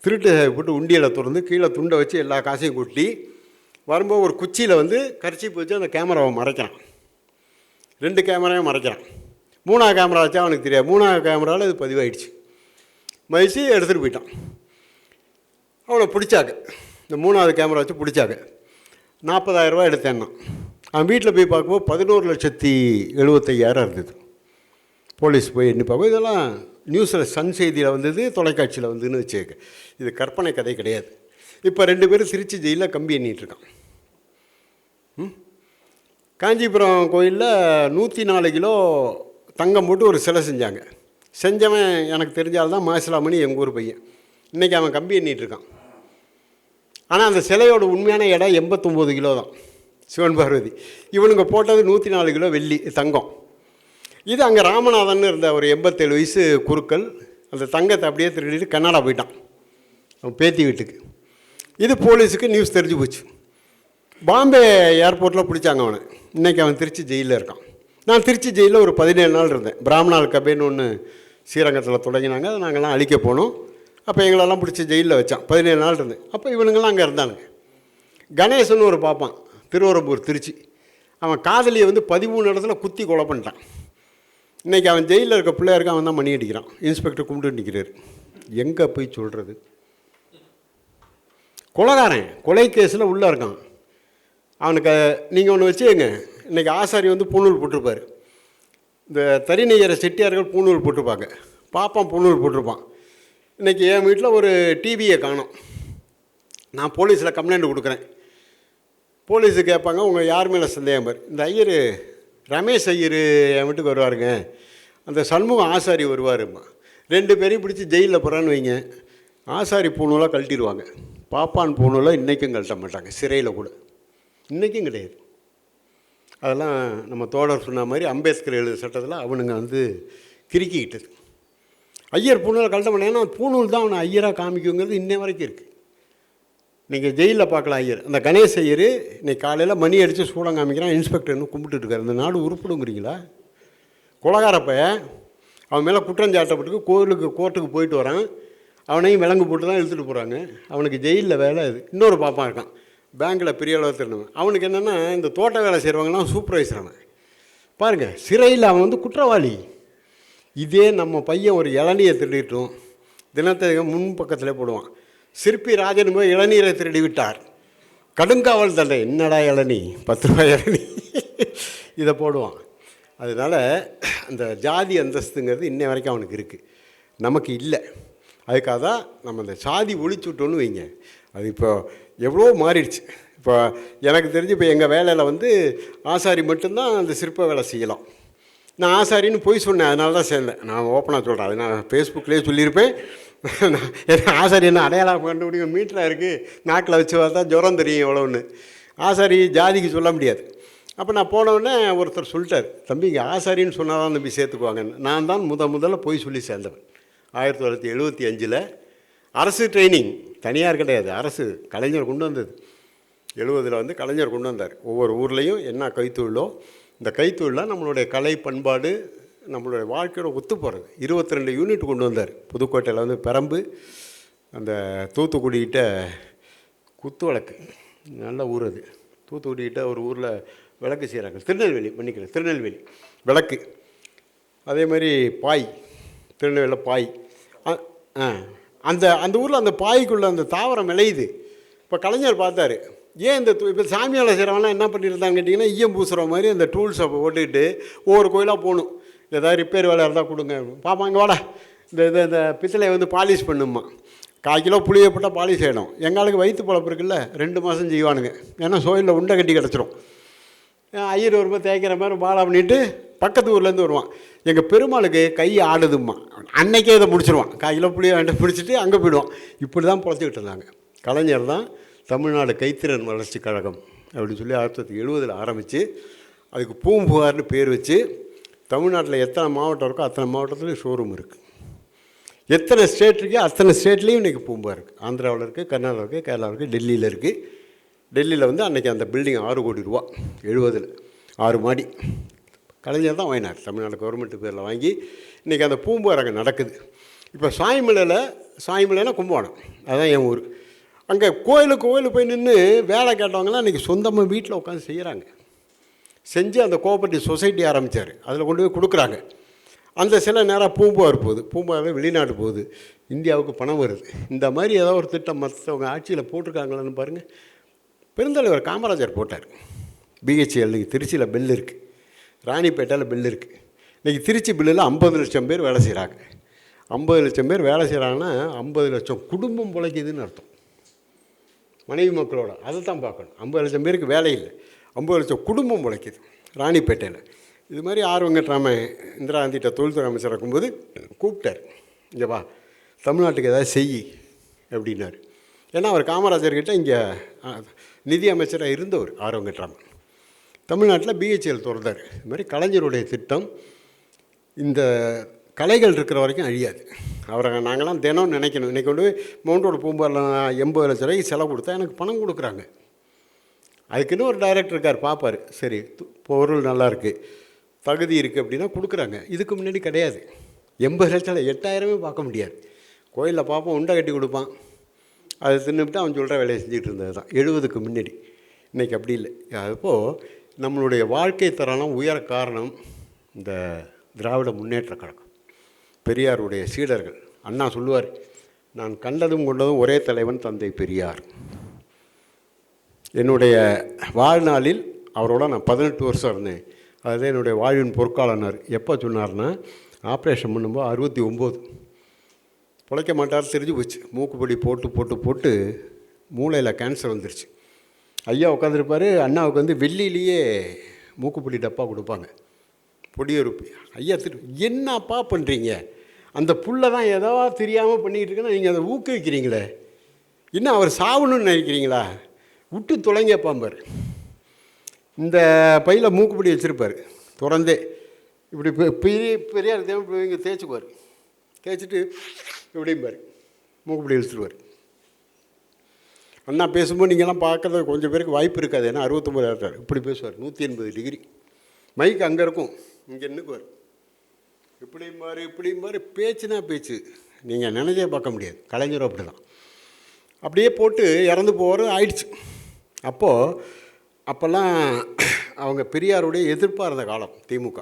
திருட்டு போட்டு உண்டியலை திறந்து கீழே துண்டை வச்சு எல்லா காசையும் கொட்டி வரும்போது ஒரு குச்சியில் வந்து கர்ச்சீப் வச்சு அந்த கேமராவை மறைக்கிறான். 2 கேமராவையும் மறைக்கிறான். 3வது கேமரா வச்சா அவனுக்கு தெரியாது. 3வது கேமராவில் இது பதிவாயிடுச்சு. மதிச்சு எடுத்துகிட்டு போயிட்டான். அவனை பிடிச்சாங்க, இந்த 3வது கேமரா வச்சு பிடிச்சாங்க. 40,000 ரூபா எடுத்தேன்னா அவன் வீட்டில் போய் பார்க்கும்போது 11,75,000 இருந்தது. போலீஸ் போய் எண்ணி பார்க்கும். இதெல்லாம் நியூஸில் சன் செய்தியில் வந்தது, தொலைக்காட்சியில் வந்துன்னு வச்சுக்க. இது கற்பனை கதை கிடையாது. இப்போ 2 பேரும் திருச்சி ஜெயிலில் கம்பி எண்ணிகிட்ருக்கான். காஞ்சிபுரம் கோயிலில் 104 கிலோ தங்கம் போட்டு ஒரு சிலை செஞ்சாங்க. செஞ்சவன் எனக்கு தெரிஞ்சால்தான் மாசிலாமணி, எங்கள் ஊர் பையன். இன்றைக்கி அவன் கம்பி எண்ணிகிட்ருக்கான். ஆனால் அந்த சிலையோட உண்மையான இடம் 89 கிலோ தான், சிவன் பார்வதி. இவனுங்க போட்டது 104 கிலோ வெள்ளி தங்கம். இது அங்கே ராமநாதன் இருந்த ஒரு 87 வயசு குருக்கள் அந்த தங்கத்தை அப்படியே திருடிட்டு கன்னடா போயிட்டான் அவன் பேத்தி வீட்டுக்கு. இது போலீஸுக்கு நியூஸ் தெரிஞ்சு போச்சு. பாம்பே ஏர்போர்ட்டில் பிடிச்சாங்க அவனை. இன்றைக்கி அவன் திருச்சி ஜெயிலில் இருக்கான். நான் திருச்சி ஜெயிலில் ஒரு 17 நாள் இருந்தேன். பிராமணால் கபேன்னு ஒன்று ஸ்ரீரங்கத்தில் தொடங்கினாங்க, அதை நாங்கள்லாம் அழிக்க போனோம். அப்போ எங்களெல்லாம் பிடிச்சி ஜெயிலில் வச்சான். 17 நாள் இருந்தேன். அப்போ இவனுங்கெல்லாம் அங்கே இருந்தானுங்க. கணேசன் ஒரு பார்ப்பான், திருவரம்பூர் திருச்சி. அவன் காதலியை வந்து 13 இடத்துல குத்தி கொலை பண்ணிட்டான். இன்றைக்கி அவன் ஜெயிலில் இருக்க பிள்ளையாருக்கு அவன் தான் மணி அடிக்கிறான். இன்ஸ்பெக்டர் கும்பிட்டு நிற்கிறார். எங்கே போய் சொல்கிறது? கொலைகாரன், கொலை கேஸில் உள்ளே இருக்கான். அவனுக்கு நீங்கள் ஒன்று வச்சுங்க. இன்றைக்கி ஆசாரி வந்து பூணூல் போட்டிருப்பார். இந்த தறி நெய்கிற செட்டியார்கள் பூணூல் போட்டிருப்பாங்க. பாப்பான் பூணூல் போட்டிருப்பான். இன்றைக்கி என் வீட்டில் ஒரு டிவியை காணோம். நான் போலீஸில் கம்ப்ளைண்ட் கொடுக்குறேன். போலீஸு கேட்பாங்க, உங்கள் யார் மேலே சந்தேகம் பார். இந்த ஐயர் ரமேஷ் ஐயர் என் வீட்டுக்கு வருவாருங்க, அந்த சண்முகம் ஆசாரி வருவாருமா. 2 பேரையும் பிடிச்சி ஜெயிலில் போகிறான்னு வைங்க. ஆசாரி பூணூலாக கழட்டிடுவாங்க. பாப்பான் பூணூலாக இன்றைக்கும் கழட்ட மாட்டாங்க, சிறையில் கூட இன்றைக்கும் கிடையாது. அதெல்லாம் நம்ம தோழர் சொன்ன மாதிரி அம்பேத்கர் எழுத சட்டத்தில் அவனுங்க வந்து கிறுக்கிக்கிட்டது. ஐயர் பூணூலை கழட்ட மாட்டேன். ஏன்னா பூணூல் தான் அவனை ஐயராக காமிக்குங்கிறது இன்னை வரைக்கும் இருக்குது. நீங்கள் ஜெயிலில் பார்க்கலாம் ஐயர். அந்த கணேஷ் ஐயர் இன்னைக்கு காலையில் மணி அடித்து சூடம் காமிக்கிறான். இன்ஸ்பெக்டர்னு கும்பிட்டுட்டு இருக்காரு. இந்த நாடு உருப்பிடுங்கிறீங்களா? கொலகாரப்ப அவன் மேலே குற்றம் சாட்டப்பட்டு கோர்ட்டுக்கு போயிட்டு வரான். அவனையும் விலங்கு போட்டு தான் இழுத்துட்டு போகிறாங்க. அவனுக்கு ஜெயிலில் வேலை இது. இன்னொரு பாப்பான் இருக்கான், பேங்க்கில் பெரிய அளவு திருநவன். அவனுக்கு என்னென்னா இந்த தோட்ட வேலை செய்கிறவங்கலாம் சூப்பர்வைசர். அவன் பாருங்கள், சிறையில் அவன் வந்து குற்றவாளி. இதே நம்ம பையன் ஒரு இளநியை திருடிட்டோம், தினத்தை முன்பக்கத்தில் போடுவான். சிற்பி ராஜன் போய் இளநீரை திருடி விட்டார், கடுங்காவல் தண்டை. என்னடா இளநீ, 10 ரூபாய் இளநீ, இதை போடுவான். அதனால் அந்த ஜாதி அந்தஸ்துங்கிறது இன்னை வரைக்கும் அவனுக்கு இருக்குது, நமக்கு இல்லை. அதுக்காக தான் நம்ம அந்த சாதி ஒழிச்சு விட்டோன்னு வைங்க. அது இப்போ எவ்வளோ மாறிடுச்சு. இப்போ எனக்கு தெரிஞ்சு இப்போ எங்கள் வேலையில் வந்து ஆசாரி மட்டும்தான் அந்த சிற்ப வேலை செய்யலாம். நான் ஆசாரின்னு போய் சொன்னேன், அதனால தான் சேர்ந்தேன். நான் ஓப்பனாக சொல்கிறேன், அது நான் ஃபேஸ்புக்லேயே சொல்லியிருப்பேன். ஆசாரி என்ன அடையாளம் கண்டுபிடிக்க மீட்டராக இருக்குது, நாக்கில் வச்சு பார்த்தா ஜுரம் தெரியும் எவ்வளோன்னு. ஆசாரி ஜாதிக்கு சொல்ல முடியாது. அப்போ நான் போனவுடனே ஒருத்தர் சொல்லிட்டார், தம்பி இங்கே ஆசாரின்னு சொன்னால் தான் தம்பி சேர்த்துக்குவாங்கன்னு. நான் தான் முதல்ல போய் சொல்லி சேர்ந்தவன். 1975 அரசு ட்ரைனிங், தனியார் கிடையாது, அரசு கலைஞர் கொண்டு வந்தது. 70 வந்து கலைஞர் கொண்டு வந்தார். ஒவ்வொரு ஊர்லேயும் என்ன கைத்தொழிலோ இந்த கைத்தொழிலாம் நம்மளுடைய கலை பண்பாடு நம்மளுடைய வாழ்க்கையோட ஒத்து போகிறது. 22 யூனிட் கொண்டு வந்தார். புதுக்கோட்டையில் வந்து பெரம்பு, அந்த தூத்துக்குடிக்கிட்ட குத்து விளக்கு, நல்ல ஊர் அது. தூத்துக்குடிக்கிட்ட ஒரு ஊரில் விளக்கு செய்கிறாங்க. திருநெல்வேலி விளக்கு. அதே மாதிரி பாய், திருநெல்வேலியில் பாய். அந்த ஊரில் அந்த பாய்க்குள்ளே அந்த தாவரம் விளையுது. இப்போ கலைஞர் பார்த்தாரு, ஏன் இந்த இப்போ சாமியால் செய்கிறவங்களாம் என்ன பண்ணியிருந்தாங்க கேட்டிங்கன்னா, ஈயம் பூசுகிற மாதிரி அந்த டூல்ஸை ஓட்டிக்கிட்டு ஒவ்வொரு கோயிலாக போகணும். ஏதாவது ரிப்பேர் வேலை இருந்தால் கொடுங்க. பாப்பா இங்கே வாடா, இந்த பித்தளையை வந்து பாலிஷ் பண்ணுமா, 1/4 கிலோ புளியை போட்டால் பாலிஷ் ஆகிடும். எங்களுக்கு வயிற்று பழப்பு இருக்குல்ல, 2 மாதம் செய்வானுங்க. ஏன்னா சோயிலில் உண்டை கட்டி கிடச்சிரும். ஐயர் வரும்போது தேய்க்கிற மாதிரி பாலா பண்ணிட்டு பக்கத்து ஊர்லேருந்து வருவான். எங்கள் பெருமாளுக்கு கை ஆடுதும்மா, அன்னைக்கே இதை முடிச்சிடுவான். கையில் புளியை வேண்ட பிடிச்சிட்டு அங்கே போயிடுவான். இப்படி தான் பொழைச்சிக்கிட்டு இருந்தாங்க. கலைஞர் தான் தமிழ்நாடு கைத்திறன் வளர்ச்சி கழகம் அப்படின்னு சொல்லி 1970 ஆரம்பித்து அதுக்கு பூம்புகார்னு பேர் வச்சு தமிழ்நாட்டில் எத்தனை மாவட்டம் இருக்கோ அத்தனை மாவட்டத்துலேயும் ஷோரூம் இருக்குது. எத்தனை ஸ்டேட் இருக்கோ அத்தனை ஸ்டேட்லேயும் இன்றைக்கி பூம்புகார் இருக்குது. ஆந்திராவில் இருக்குது, கர்நாடகா இருக்குது, கேரளா இருக்குது, டெல்லியில் இருக்குது. டெல்லியில் வந்து அன்றைக்கி அந்த பில்டிங் 6 கோடி ரூபா 70 6 மாடி கலைஞர் தான் வாங்கினார். தமிழ்நாடு கவர்மெண்ட்டு பேரில் வாங்கி இன்றைக்கி அந்த பூம்புகார் அங்கே நடக்குது. இப்போ சாய்மலையில் கும்பகோணம், அதுதான் என் ஊர். அங்கே கோயிலுக்கு போய் நின்று வேலை கேட்டவங்களாம் இன்றைக்கி சொந்தமாக வீட்டில் உட்காந்து செய்கிறாங்க. செஞ்சு அந்த கோஆபரேட்டிவ் சொசைட்டி ஆரம்பித்தார், அதில் கொண்டு போய் கொடுக்குறாங்க. அந்த சில நேரம் பூம்புகார் போகுது, பூம்புகார் வெளிநாட்டு போகுது, இந்தியாவுக்கு பணம் வருது. இந்த மாதிரி ஏதோ ஒரு திட்டம் மற்றவங்க ஆட்சியில் போட்டிருக்காங்களான்னு பாருங்கள். பெருந்தலைவர் காமராஜர் போட்டார். பிஹெச்எல் திருச்சியில் பெல் இருக்குது, ராணிப்பேட்டையில் பெல் இருக்குது. இன்றைக்கி திருச்சி பில்லில் 50 லட்சம் பேர் வேலை செய்கிறாங்க. 50 லட்சம் பேர் வேலை செய்கிறாங்கன்னா 50 லட்சம் குடும்பம் பிழைக்குதுன்னு அர்த்தம். மனைவி மக்களோட அதை தான் பார்க்கணும். 50 லட்சம் பேருக்கு வேலை இல்லை, 50 லட்சம் குடும்பம் பிழைக்குது ராணிப்பேட்டையில். இது மாதிரி ஆர் வெங்கட்ராமன் இந்திரா காந்திகிட்ட தொழில்துறை அமைச்சர் இருக்கும்போது கூப்பிட்டார், இங்கே வா தமிழ்நாட்டுக்கு ஏதாவது செய் அப்படின்னாரு. ஏன்னா அவர் காமராஜர்கிட்ட இங்கே நிதி அமைச்சராக இருந்தவர் ஆர் வெங்கட்ராமன். தமிழ்நாட்டில் பிஹெச்எல் திறந்தார். இது மாதிரி கலைஞருடைய திட்டம் இந்த கலைகள் இருக்கிற வரைக்கும் அழியாது. அவரை நாங்களாம் தினம் நினைக்கணும். இன்றைக்கி கொண்டு போய் மவுண்ட் ரோடு பூம்பாரில் 80 லட்ச ரூபாய்க்கு செலவு கொடுத்தா எனக்கு பணம் கொடுக்குறாங்க. அதுக்குன்னு ஒரு டைரக்டர் இருக்கார், பார்ப்பார். சரி பொருள் நல்லாயிருக்கு, தகுதி இருக்குது அப்படின்னா கொடுக்குறாங்க. இதுக்கு முன்னாடி கிடையாது. 80 லட்சம் 8000 பார்க்க முடியாது. கோயிலில் பார்ப்போம், உண்டை கட்டி கொடுப்பான், அதை தின்னுபிட்டு அவன் சொல்கிற வேலையை செஞ்சுட்டு இருந்தது தான் 70க்கு முன்னாடி. இன்றைக்கி அப்படி இல்லை. அப்போது நம்மளுடைய வாழ்க்கை தரம் உயர காரணம் இந்த திராவிட முன்னேற்ற கழகம், பெரியாருடைய சீடர்கள். அண்ணா சொல்லுவார், நான் கண்டதும் கொண்டதும் ஒரே தலைவன் தந்தை பெரியார். என்னுடைய வாழ்நாளில் அவரோட நான் 18 வருஷம் இருந்தேன். அதுதான் என்னுடைய வாழ்வின் பொற்காலனார். எப்போ சொன்னார்னா, ஆப்ரேஷன் பண்ணும்போது 69. பிழைக்க மாட்டார் தெரிஞ்சு போச்சு. மூக்குப்பொடி போட்டு போட்டு போட்டு மூளையில் கேன்சர் வந்துருச்சு. ஐயா உட்காந்துருப்பார். அண்ணாவுக்கு வந்து வெள்ளியிலேயே மூக்குப்பொடி டப்பா கொடுப்பாங்க, பொடியொருப்பு. ஐயா என்னப்பா பண்ணுறீங்க, அந்த புல்லை தான் ஏதோ தெரியாமல் பண்ணிக்கிட்டு இருக்குன்னா நீங்கள் அதை ஊக்குவிக்கிறீங்களே, இன்னும் அவர் சாவணும்னு நினைக்கிறீங்களா, விட்டு தொலைங்க பாம்பார். இந்த பையில் மூக்குப்பொடி வச்சுருப்பார் திறந்தே. இப்படி பெரியார் தேவை இங்கே தேய்ச்சிக்குவார். தேய்ச்சிட்டு இப்படிம்பார், மூக்குப்பொடி இழுத்துருவார். அண்ணா பேசும்போது நீங்கள்லாம் பார்க்கறது கொஞ்சம் பேருக்கு வாய்ப்பு இருக்காது. ஏன்னா 69 ஆகிறார். இப்படி பேசுவார், 180 டிகிரி. மைக் அங்கே இருக்கும், இங்கே நின்றுக்குவார். இப்படிம்பார். பேச்சுனா பேச்சு நீங்கள் நினைச்சே பார்க்க முடியாது. கலைஞரும் அப்படி தான். அப்படியே போட்டு இறந்து போகிற ஆயிடுச்சு. அப்போல்லாம் அவங்க பெரியாருடைய எதிர்ப்பாக இருந்த காலம் திமுக.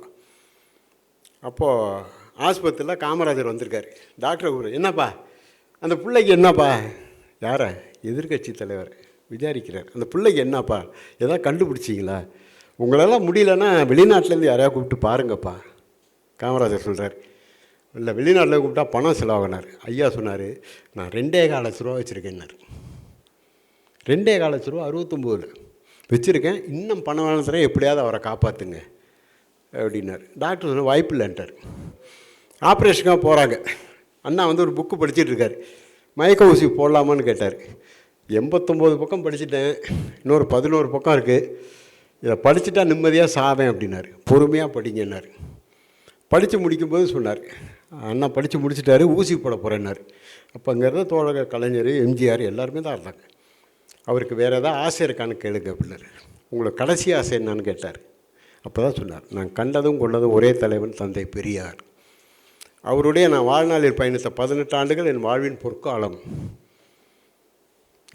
அப்போது ஆஸ்பத்திரியில் காமராஜர் வந்திருக்கார். டாக்டர் ஊர், என்னப்பா அந்த பிள்ளைக்கு என்னப்பா, யாரை எதிர்கட்சி தலைவர் விசாரிக்கிறார், அந்த பிள்ளைக்கு என்னப்பா எதாவது கண்டுபிடிச்சிங்களா, உங்களெல்லாம் முடியலன்னா வெளிநாட்டிலேருந்து யாரையா கூப்பிட்டு பாருங்கப்பா. காமராஜர் சொல்கிறார், இல்லை வெளிநாட்டில் கூப்பிட்டா பணம் செலவாகினார். ஐயா சொன்னார், நான் 2.25 லட்ச ரூபா வச்சுருக்கேன்னார். 2.25 லட்ச ரூபா 69 வச்சுருக்கேன், இன்னும் பணம் வேணும், எப்படியாவது அவரை காப்பாற்றுங்க அப்படின்னார். டாக்டர் சொன்ன வாய்ப்பு இல்லைன்ட்டார். ஆப்ரேஷனுக்காக போகிறாங்க. அண்ணா வந்து ஒரு புக்கு படிச்சுட்டு இருக்கார். மயக்க ஊசி போடலாமான்னு கேட்டார். 89 பக்கம் படிச்சுட்டேன், இன்னொரு 11 பக்கம் இருக்குது, இதை படிச்சுட்டா நிம்மதியாக சாவேன் அப்படின்னார். பொறுமையாக படிங்கன்னார். படித்து முடிக்கும்போது சொன்னார், அண்ணா படித்து முடிச்சுட்டாரு, ஊசி போட போகிறேன்னார். அப்போ அங்கே இருந்த தோழர் கலைஞர், எம்ஜிஆர் எல்லாருமே தான் இருந்தாங்க. அவருக்கு வேறு ஏதாவது ஆசை இருக்கான்னு கேளுங்க அப்படின்னார். உங்களுக்கு கடைசி ஆசை என்னான்னு கேட்டார். அப்போ தான் சொன்னார், நான் கண்டதும் கொண்டதும் ஒரே தலைவன் தந்தை பெரியார். அவருடைய நான் வாழ்நாளில் பயணித்த 18 ஆண்டுகள் என் வாழ்வின் பொற்காலம்.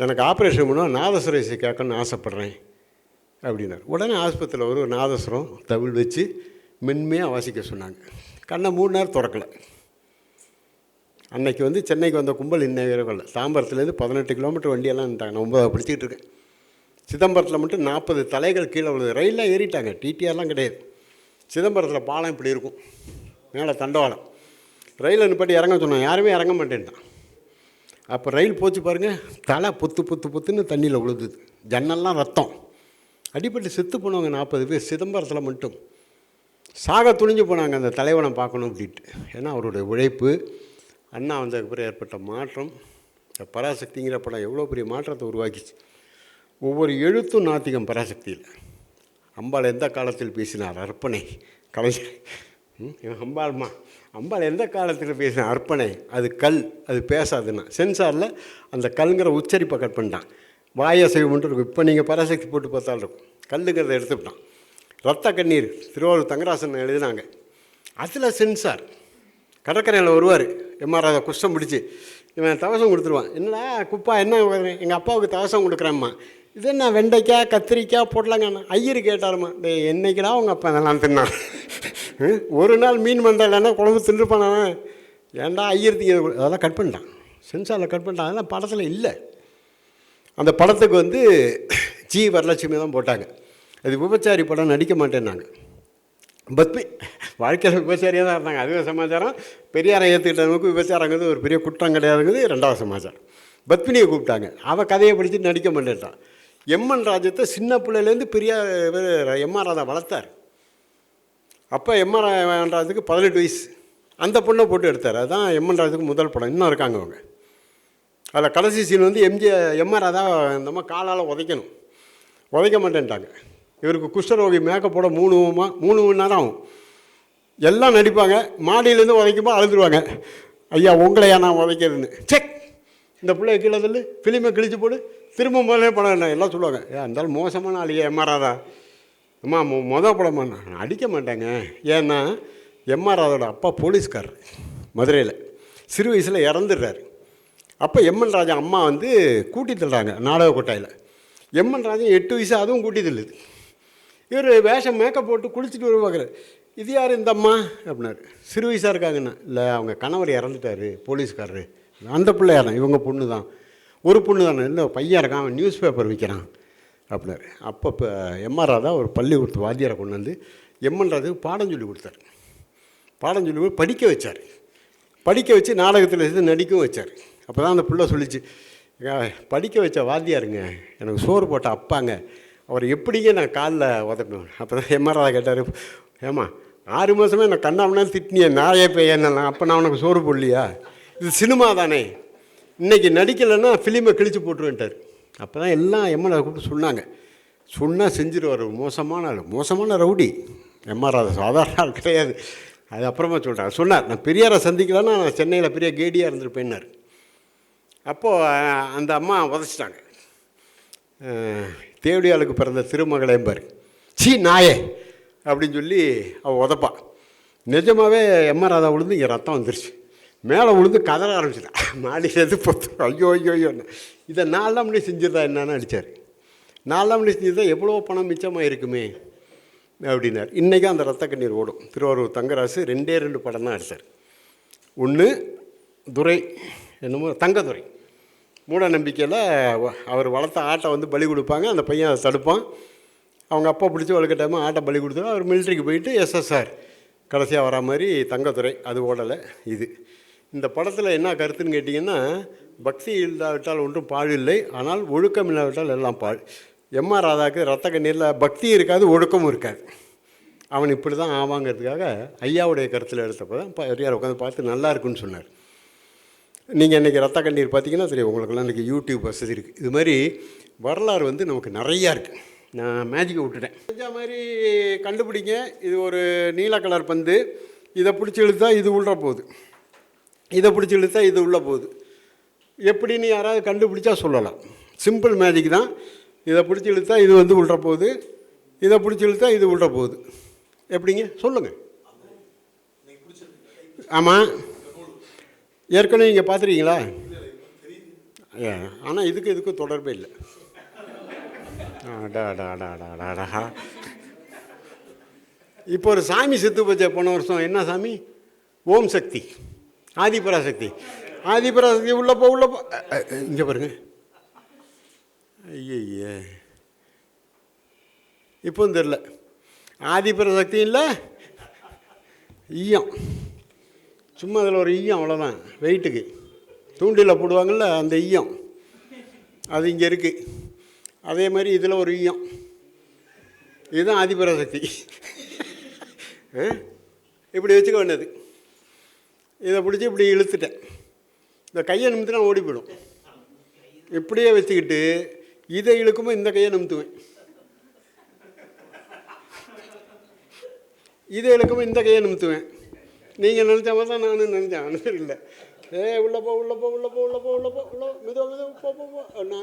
எனக்கு ஆப்ரேஷன் பண்ணால் நாதஸ்வர இசை கேட்கணும்னு ஆசைப்பட்றேன் அப்படின்னார். உடனே ஆஸ்பத்திரியில் ஒரு நாதஸ்வரம் தவில் வச்சு மென்மையாக வாசிக்க சொன்னாங்க. கண்ணை 3 நேரம் திறக்கலை. அன்னைக்கு வந்து சென்னைக்கு வந்த கும்பல் இன்னும் வரல. தாம்பரத்துலேருந்து 18 கிலோமீட்டர் வண்டியெல்லாம் நின்ட்டாங்க. நான் 9 படிச்சுக்கிட்டு இருக்கேன். சிதம்பரத்தில் மட்டும் 40 தலைகள் கீழே விழுது. ரயிலெலாம் ஏறிட்டாங்க, டிடிஆர்லாம் கிடையாது. சிதம்பரத்தில் பாலம் இப்படி இருக்கும், மேலே தண்டவாளம். ரயிலை நிப்பாட்டி இறங்க சொன்னாங்க, யாருமே இறங்க மாட்டேன்ட்டான். அப்போ ரயில் போச்சு பாருங்கள், தலை பொத்துன்னு தண்ணியில் விழுதுது. ஜன்னல்லாம் ரத்தம். அடிபட்டு செத்து போனவங்க 40 பேர் சிதம்பரத்தில் மட்டும். சாக துணிஞ்சு போனாங்க அந்த தலைவனை பார்க்கணும் அப்படின்ட்டு. ஏன்னா அவருடைய உழைப்பு, அண்ணா வந்ததுக்கு பிறகு ஏற்பட்ட மாற்றம். பராசக்திங்கிற படம் எவ்வளோ பெரிய மாற்றத்தை உருவாக்கிச்சு. ஒவ்வொரு எழுத்தும் நாத்திகம் பராசக்தியில். அம்பாள் எந்த காலத்தில் பேசினார் அர்ப்பணை கலைஞர். அம்பாள் எந்த காலத்தில் பேசின அர்ப்பணை, அது கல், அது பேசாதுன்னா. சென்சாரில் அந்த கல்ங்கிற உச்சரிப்பை கட் பண்ணிட்டான். வாயசைவு மட்டும் இருக்கும். இப்போ நீங்கள் பராசக்தி போட்டு பார்த்தாலும் இருக்கும். கல்லுங்கிறத எடுத்துக்கிட்டான். ரத்த கண்ணீர் திருவாரூர் தங்கராசன் எழுதினாங்க. அதில் சென்சார். கடற்கரையில் வருவார் எம்ஆர் ராதா குஷ்டம் பிடிச்சி, இவன் தவசம் கொடுத்துருவான். என்னடா குப்பா என்ன எங்கள் அப்பாவுக்கு தவசம் கொடுக்குறேம்மா, இது என்ன வெண்டைக்காய் கத்திரிக்காய் போடலாங்கண்ணா. ஐயர் கேட்டாருமா, என்னைக்குடா உங்கள் அப்பா இதெல்லாம் தின்னான், ஒரு நாள் மீன் மண்டலைன்னா குழம்பு தின்றுப்பான, ஏன்டா ஐயர் திங்க, அதெல்லாம் கட் பண்ணிட்டான். சென்சாரில் கட் பண்ணிட்டான். அதெல்லாம் படத்தில் இல்லை. அந்த படத்துக்கு வந்து ஜி வரலட்சுமி தான் போட்டாங்க. அது விபச்சாரி படம், நடிக்க மாட்டேன்னாங்க. பத்மி வாழ்க்கையில் விபச்சாரியாக தான் இருந்தாங்க. அதுவே சமாச்சாரம். பெரியாரை ஏற்றுக்கிட்டவங்களுக்கு விபச்சாரங்கிறது ஒரு பெரிய குற்றம் கிடையாதுங்கிறது 2வது சமாச்சாரம். பத்மினியை கூப்பிட்டாங்க. அவள் கதையை படித்து நடிக்க மாட்டேன்ட்டான். எம்என் ராஜத்தை சின்ன பிள்ளையிலேருந்து பெரிய எம்ஆர் ராதா வளர்த்தார். அப்போ எம்ஆர் ராஜுக்கு 18 வயசு. அந்த பொண்ணை போட்டு எடுத்தார். அதுதான் எம்என் ராஜுக்கு முதல் படம். இன்னும் இருக்காங்க அவங்க. அதில் கடைசி சீன் வந்து எம்ஆர் ராதா இந்த மாதிரி காலால் உதைக்கணும். உதைக்க மாட்டேன்ட்டாங்க. இவருக்கு குஷ்டரோகி மேக்கப் போட 3 மணி நேரம் ஆகும். எல்லாம் நடிப்பாங்க. மாடியிலேருந்து உதைக்கும்போது அழுதுருவாங்க. ஐயா உங்களையா நான் உதைக்கிறதுன்னு. செக் இந்த பிள்ளைய கீழே தள்ளு, ஃபிலிமை கிழிச்சு போடு, திரும்ப முதலே படம் என்ன எல்லாம் சொல்லுவாங்க. இருந்தாலும் மோசமான ஆளியா எம்ஆர் ராதா. அம்மா படமா நான் அடிக்க மாட்டேங்க. ஏன்னா எம்ஆர் ராதாவோட அப்பா போலீஸ்காரர் மதுரையில். சிறு வயசில் இறந்துடுறாரு. அப்போ எம்என் ராஜா அம்மா வந்து கூட்டி தள்ளுறாங்க நாடக கொட்டாயில். எம்என் ராஜா 8 வயசு, அதுவும் கூட்டி தள்ளுது. இவர் வேஷம் மேக்கப் போட்டு குளிச்சுட்டு வர பார்க்குறாரு. இது யார் இந்த அம்மா அப்படின்னாரு. சிறு வயசாக இருக்காங்கண்ணா. இல்லை அவங்க கணவர் இறந்துட்டார் போலீஸ்காரரு. அந்த பிள்ளை யாரா, இவங்க பொண்ணு தான். ஒரு பொண்ணு தானே, இல்லை பையன் இருக்கான், அவன் நியூஸ் பேப்பர் விற்கிறான் அப்படின்னாரு. அப்போ இப்போ எம்ஆர் ராதா ஒரு பள்ளிக்கூடத்து வாத்தியாரை கொண்டு வந்து எம்என் ராதாவுக்கு பாடம் சொல்லி கொடுத்தாரு. பாடம் சொல்லி படிக்க வச்சார். படிக்க வச்சு நாடகத்தில் இருந்து நடிக்கவும் வச்சார். அப்போ தான் அந்த பிள்ளை சொல்லிச்சு, படிக்க வச்ச வாத்தியாருங்க, எனக்கு சோறு போட்ட அப்பாங்க, அவர் எப்படிங்க நான் காலில் உதப்பேன். அப்போ தான் எம்ஆர் ராதா கேட்டார், ஏம்மா 6 மாதமே நான் கண்ணாமனா திட்டினியே நாயே பையனெல்லாம், அப்போ நான் உனக்கு சோறு போடலையா? இது சினிமா தானே, இன்றைக்கி நடிக்கலைன்னா ஃபிலிமை கிழிச்சு போட்டுருவேன்ட்டார். அப்போ தான் எல்லாம் எம்ஆர் ராதா கூப்பிட்டு சொன்னாங்க. சொன்னால் செஞ்சிருவார். மோசமான ரவுடி எம்ஆர் ராதா, சாதாரண ஆள் கிடையாது. அது அப்புறமா சொல்கிறார். சொன்னார், நான் பெரியாரை சந்திக்கலன்னா நான் சென்னையில் பெரிய கேடியாக இருந்திருப்பேன்னார். அப்போது அந்த அம்மா உதச்சிட்டாங்க. தேவடியாளுக்கு பிறந்த திருமகளேம்பார், சீ நாயே அப்படின்னு சொல்லி அவள் உதப்பான். நிஜமாகவே எம்ஆர் ராதா விழுந்து இங்கே ரத்தம் வந்துருச்சு. மேலே விழுந்து கதற ஆரம்பிச்சிட்டான். மாடியிலேருந்து பொத்து ஐயோ. இதை 4 மணி செஞ்சிருந்தா என்னன்னு அடித்தார். 4 மணி செஞ்சிருந்தா எவ்வளோ பணம் மிச்சமாக இருக்குமே அப்படின்னார். இன்றைக்கும் அந்த ரத்த கண்ணீர் ஓடும். திருவாரூர் தங்கராசு 2 படம் தான் அடித்தார். ஒன்று துரை, என்னமோ தங்கதுரை, மூட நம்பிக்கையில் அவர் வளர்த்த ஆட்டை வந்து பலி கொடுப்பாங்க. அந்த பையன் அதை தடுப்பான். அவங்க அப்பா பிடிச்சி வளர்க்கட்டாமல் ஆட்டை பலி கொடுத்துருவோம். அவர் மிலிட்ரிக்கு போயிட்டு எஸ்எஸ்ஆர் கடைசியாக வரா மாதிரி தங்கத்துறை, அது ஓடலை. இந்த படத்தில் என்ன கருத்துன்னு கேட்டிங்கன்னா, பக்தி இல்லாவிட்டால் ஒன்றும் பாழ் இல்லை, ஆனால் ஒழுக்கம் இல்லாவிட்டால் எல்லாம் பாழ். எம்ஆர் ராதாவுக்கு ரத்த கண்ணீரில் பக்தி இருக்காது, ஒழுக்கமும் இருக்காது. அவன் இப்படி தான் ஆவாங்கிறதுக்காக ஐயாவுடைய கருத்தில் எடுத்தப்போ தான் பெரியார் உட்காந்து பார்த்து நல்லா இருக்குன்னு சொன்னார். நீங்கள் இன்றைக்கி ரத்த கண்ணீர் பார்த்தீங்கன்னா தெரியும் உங்களுக்கெல்லாம். இன்றைக்கி யூடியூப் வசதி இருக்குது. இது மாதிரி வரலாறு வந்து நமக்கு நிறையா இருக்குது. நான் மேஜிக்கை விட்டுட்டேன். செஞ்ச மாதிரி கண்டுபிடிங்க. இது ஒரு நீல கலர் பந்து, இதை பிடிச்சி இழுத்தா இது உள்ள போகுது, இதை பிடிச்சி இழுத்தா இது உள்ளே போகுது. எப்படின்னு யாராவது கண்டுபிடிச்சா சொல்லலாம். சிம்பிள் மேஜிக் தான். இதை பிடிச்சி இழுத்தா இது வந்து உள்ள போகுது, இதை பிடிச்சி இழுத்தா இது உள்ள போகுது. எப்படிங்க சொல்லுங்கள்? ஆமாம், ஏற்கனவே நீங்கள் பார்த்துருக்கீங்களா? ஆனால் இதுக்கும் தொடர்பே இல்லை. இப்போ ஒரு சாமி செத்து போச்ச போன வருஷம். என்ன சாமி? ஓம் சக்தி, ஆதிபராசக்தி. ஆதிபராசக்தி உள்ள போ இங்கே பாருங்க. ஐயே, இப்போ தெரில. ஆதிபராசக்தி இல்லை, ஈயம். சும்மா அதில் ஒரு ஈயம், அவ்வளோதான். வெயிட்டுக்கு தூண்டில் போடுவாங்கள்ல, அந்த ஈயம் அது இங்கே இருக்குது. அதே மாதிரி இதில் ஒரு ஈயம். இதுதான் ஆதிபராசக்தி. இப்படி வச்சுக்க வேண்டியது. இதை பிடிச்சி இப்படி இழுத்துட்டேன். இந்த கையை நிமித்தினா ஓடி போயிடும். இப்படியே வச்சுக்கிட்டு இதை இழுக்கும்போது இந்த கையை நிமித்துவேன், இதை இழுக்கும்போது இந்த கையை நிமித்துவேன். நீங்கள் நினச்ச மாதிரி தான் நானும் நினச்சேன். இல்லை, உள்ளே போ உள்ளே போ உள்ளே போ உள்ளே போ உள்ளே போ உள்ள மெதுவாக மெதுவாக போ போ அண்ணா.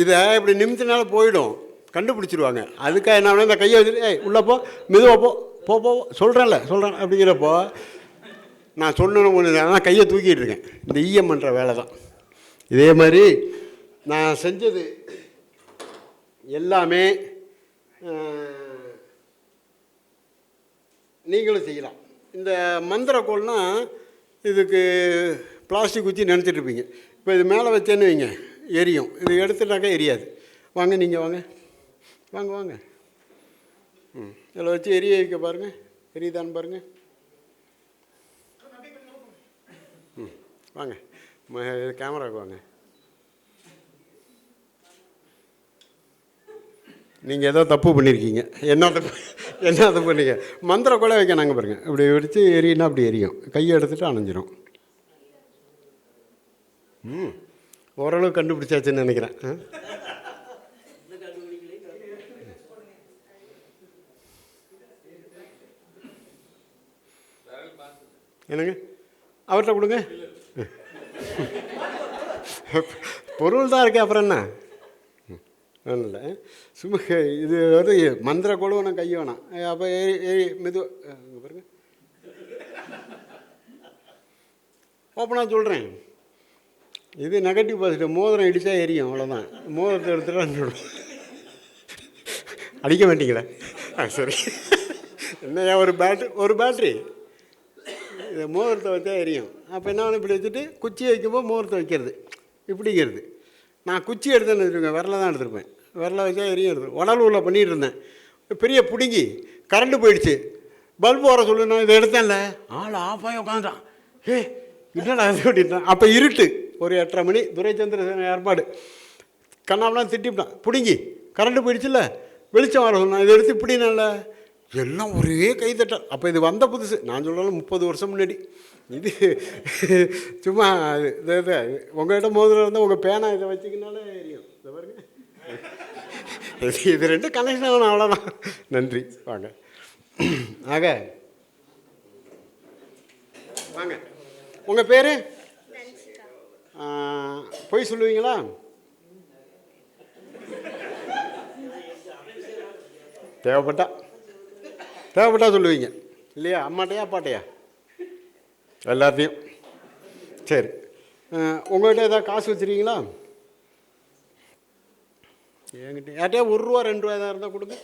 இதை இப்படி நிமித்தினால போயிடும், கண்டுபிடிச்சிருவாங்க. அதுக்காக என்ன இந்த கையை வச்சுட்டு உள்ளே போ மெதுவாக போ போ போ சொல்கிறேன்ல சொல்கிறேன் அப்படிங்கிறப்போ நான் சொல்லணும் ஒன்று. ஆனால் கையை தூக்கிட்டு இருக்கேன். இந்த ஈயம் பண்ணுற வேலை தான். இதே மாதிரி நான் செஞ்சது எல்லாமே நீங்களும் செய்யலாம். இந்த மந்திரக்கோள்னால் இதுக்கு பிளாஸ்டிக் குச்சி நினச்சிட்ருப்பீங்க. இப்போ இது மேலே வச்சேன்னு வைங்க, எரியும். இது எடுத்துட்டாக்கா எரியாது. வாங்க, நீங்கள் வாங்க வாங்க வாங்க. இதில் வச்சு எரிய வைக்க பாருங்கள், எரியுதான்னு பாருங்கள். வாங்க, கேமராவுக்கு வாங்க. நீங்கள் ஏதோ தப்பு பண்ணியிருக்கீங்க. என்ன தப்பு பண்ணீங்க? மந்திர கூட வைக்க நாங்கள் பாருங்கள். இப்படி வெடித்து எரியினா அப்படி எரியும். கையை எடுத்துகிட்டு அணைஞ்சிரும். ஓரளவு கண்டுபிடிச்சாச்சுன்னு நினைக்கிறேன். என்னங்க அவர்கிட்ட கொடுங்க. பொருள் தான் இருக்கு, அப்புறம் என்ன? ஒன்றும் இல்லை, சும்மா இது வந்து மந்திர கூட வேணாம், கை வேணாம். அப்போ மெது பாருங்க, ஓப்பனாக சொல்கிறேன். இது நெகட்டிவ் பாசிட்டிவ். மோதிரம் இடித்தா எரியும், அவ்வளோதான். மோதிரத்தை எடுத்துகிட்டு அடிக்க மாட்டீங்களா? சரி, என்னையா ஒரு பேட்ரி இதை மோதிரத்தை வச்சா எரியும். அப்போ என்ன வேணும், இப்படி வச்சுட்டு குச்சி வைக்கும்போது மோதிரத்தை வைக்கிறது இப்படிங்கிறது. நான் குச்சி எடுத்தேன்னு வச்சுருக்கேன், விரல தான் எடுத்துருப்பேன். விரல வச்சா எரியும். எடுத்து உடலூரில் பண்ணிகிட்டு இருந்தேன். பெரிய பிடுங்கி கரண்ட்டு போயிடுச்சு. பல்பு வர சொல்லு. நான் இதை எடுத்தேன்ல, ஆள் ஆஃப் ஆகி உட்காந்துட்டான். என்னடா அது அப்படின்ட்டான். அப்போ இருட்டு, ஒரு 8:30 மணி. துரைச்சந்திரன் ஏற்பாடு. கண்ணாமலாம் திட்டிவிட்டான். பிடுங்கி கரண்ட்டு போயிடுச்சுல்ல, வெளிச்சம் வர சொன்னான். இதை எடுத்து இப்படி நல்ல எல்லாம் ஒரே கைத்தட்டல். அப்போ இது வந்த புதுசு, நான் சொல்கிறேன் 30 வருஷம் முன்னாடி. இது சும்மா இது உங்கள்கிட்ட மோதிரம் இருந்தால் உங்கள் பேனா இதை வச்சிக்கினாலே எரியும். இதை பாருங்க, இது 2 கனெக்ஷன் ஆகணும், அவ்வளோதான். நன்றி. வாங்க. ஆக வாங்க. உங்கள் பேர்? பொய் சொல்லுவீங்களா? தேவைப்பட்டா சொல்லுவீங்க இல்லையா? அம்மாட்டையா அப்பாட்டையா? எல்லாத்தையும். சரி, உங்கள்கிட்ட ஏதாவது காசு வச்சுருக்கீங்களா? என்கிட்ட யார்ட்டையா ₹1 ₹2 எதாவது இருந்தால் கொடுங்க.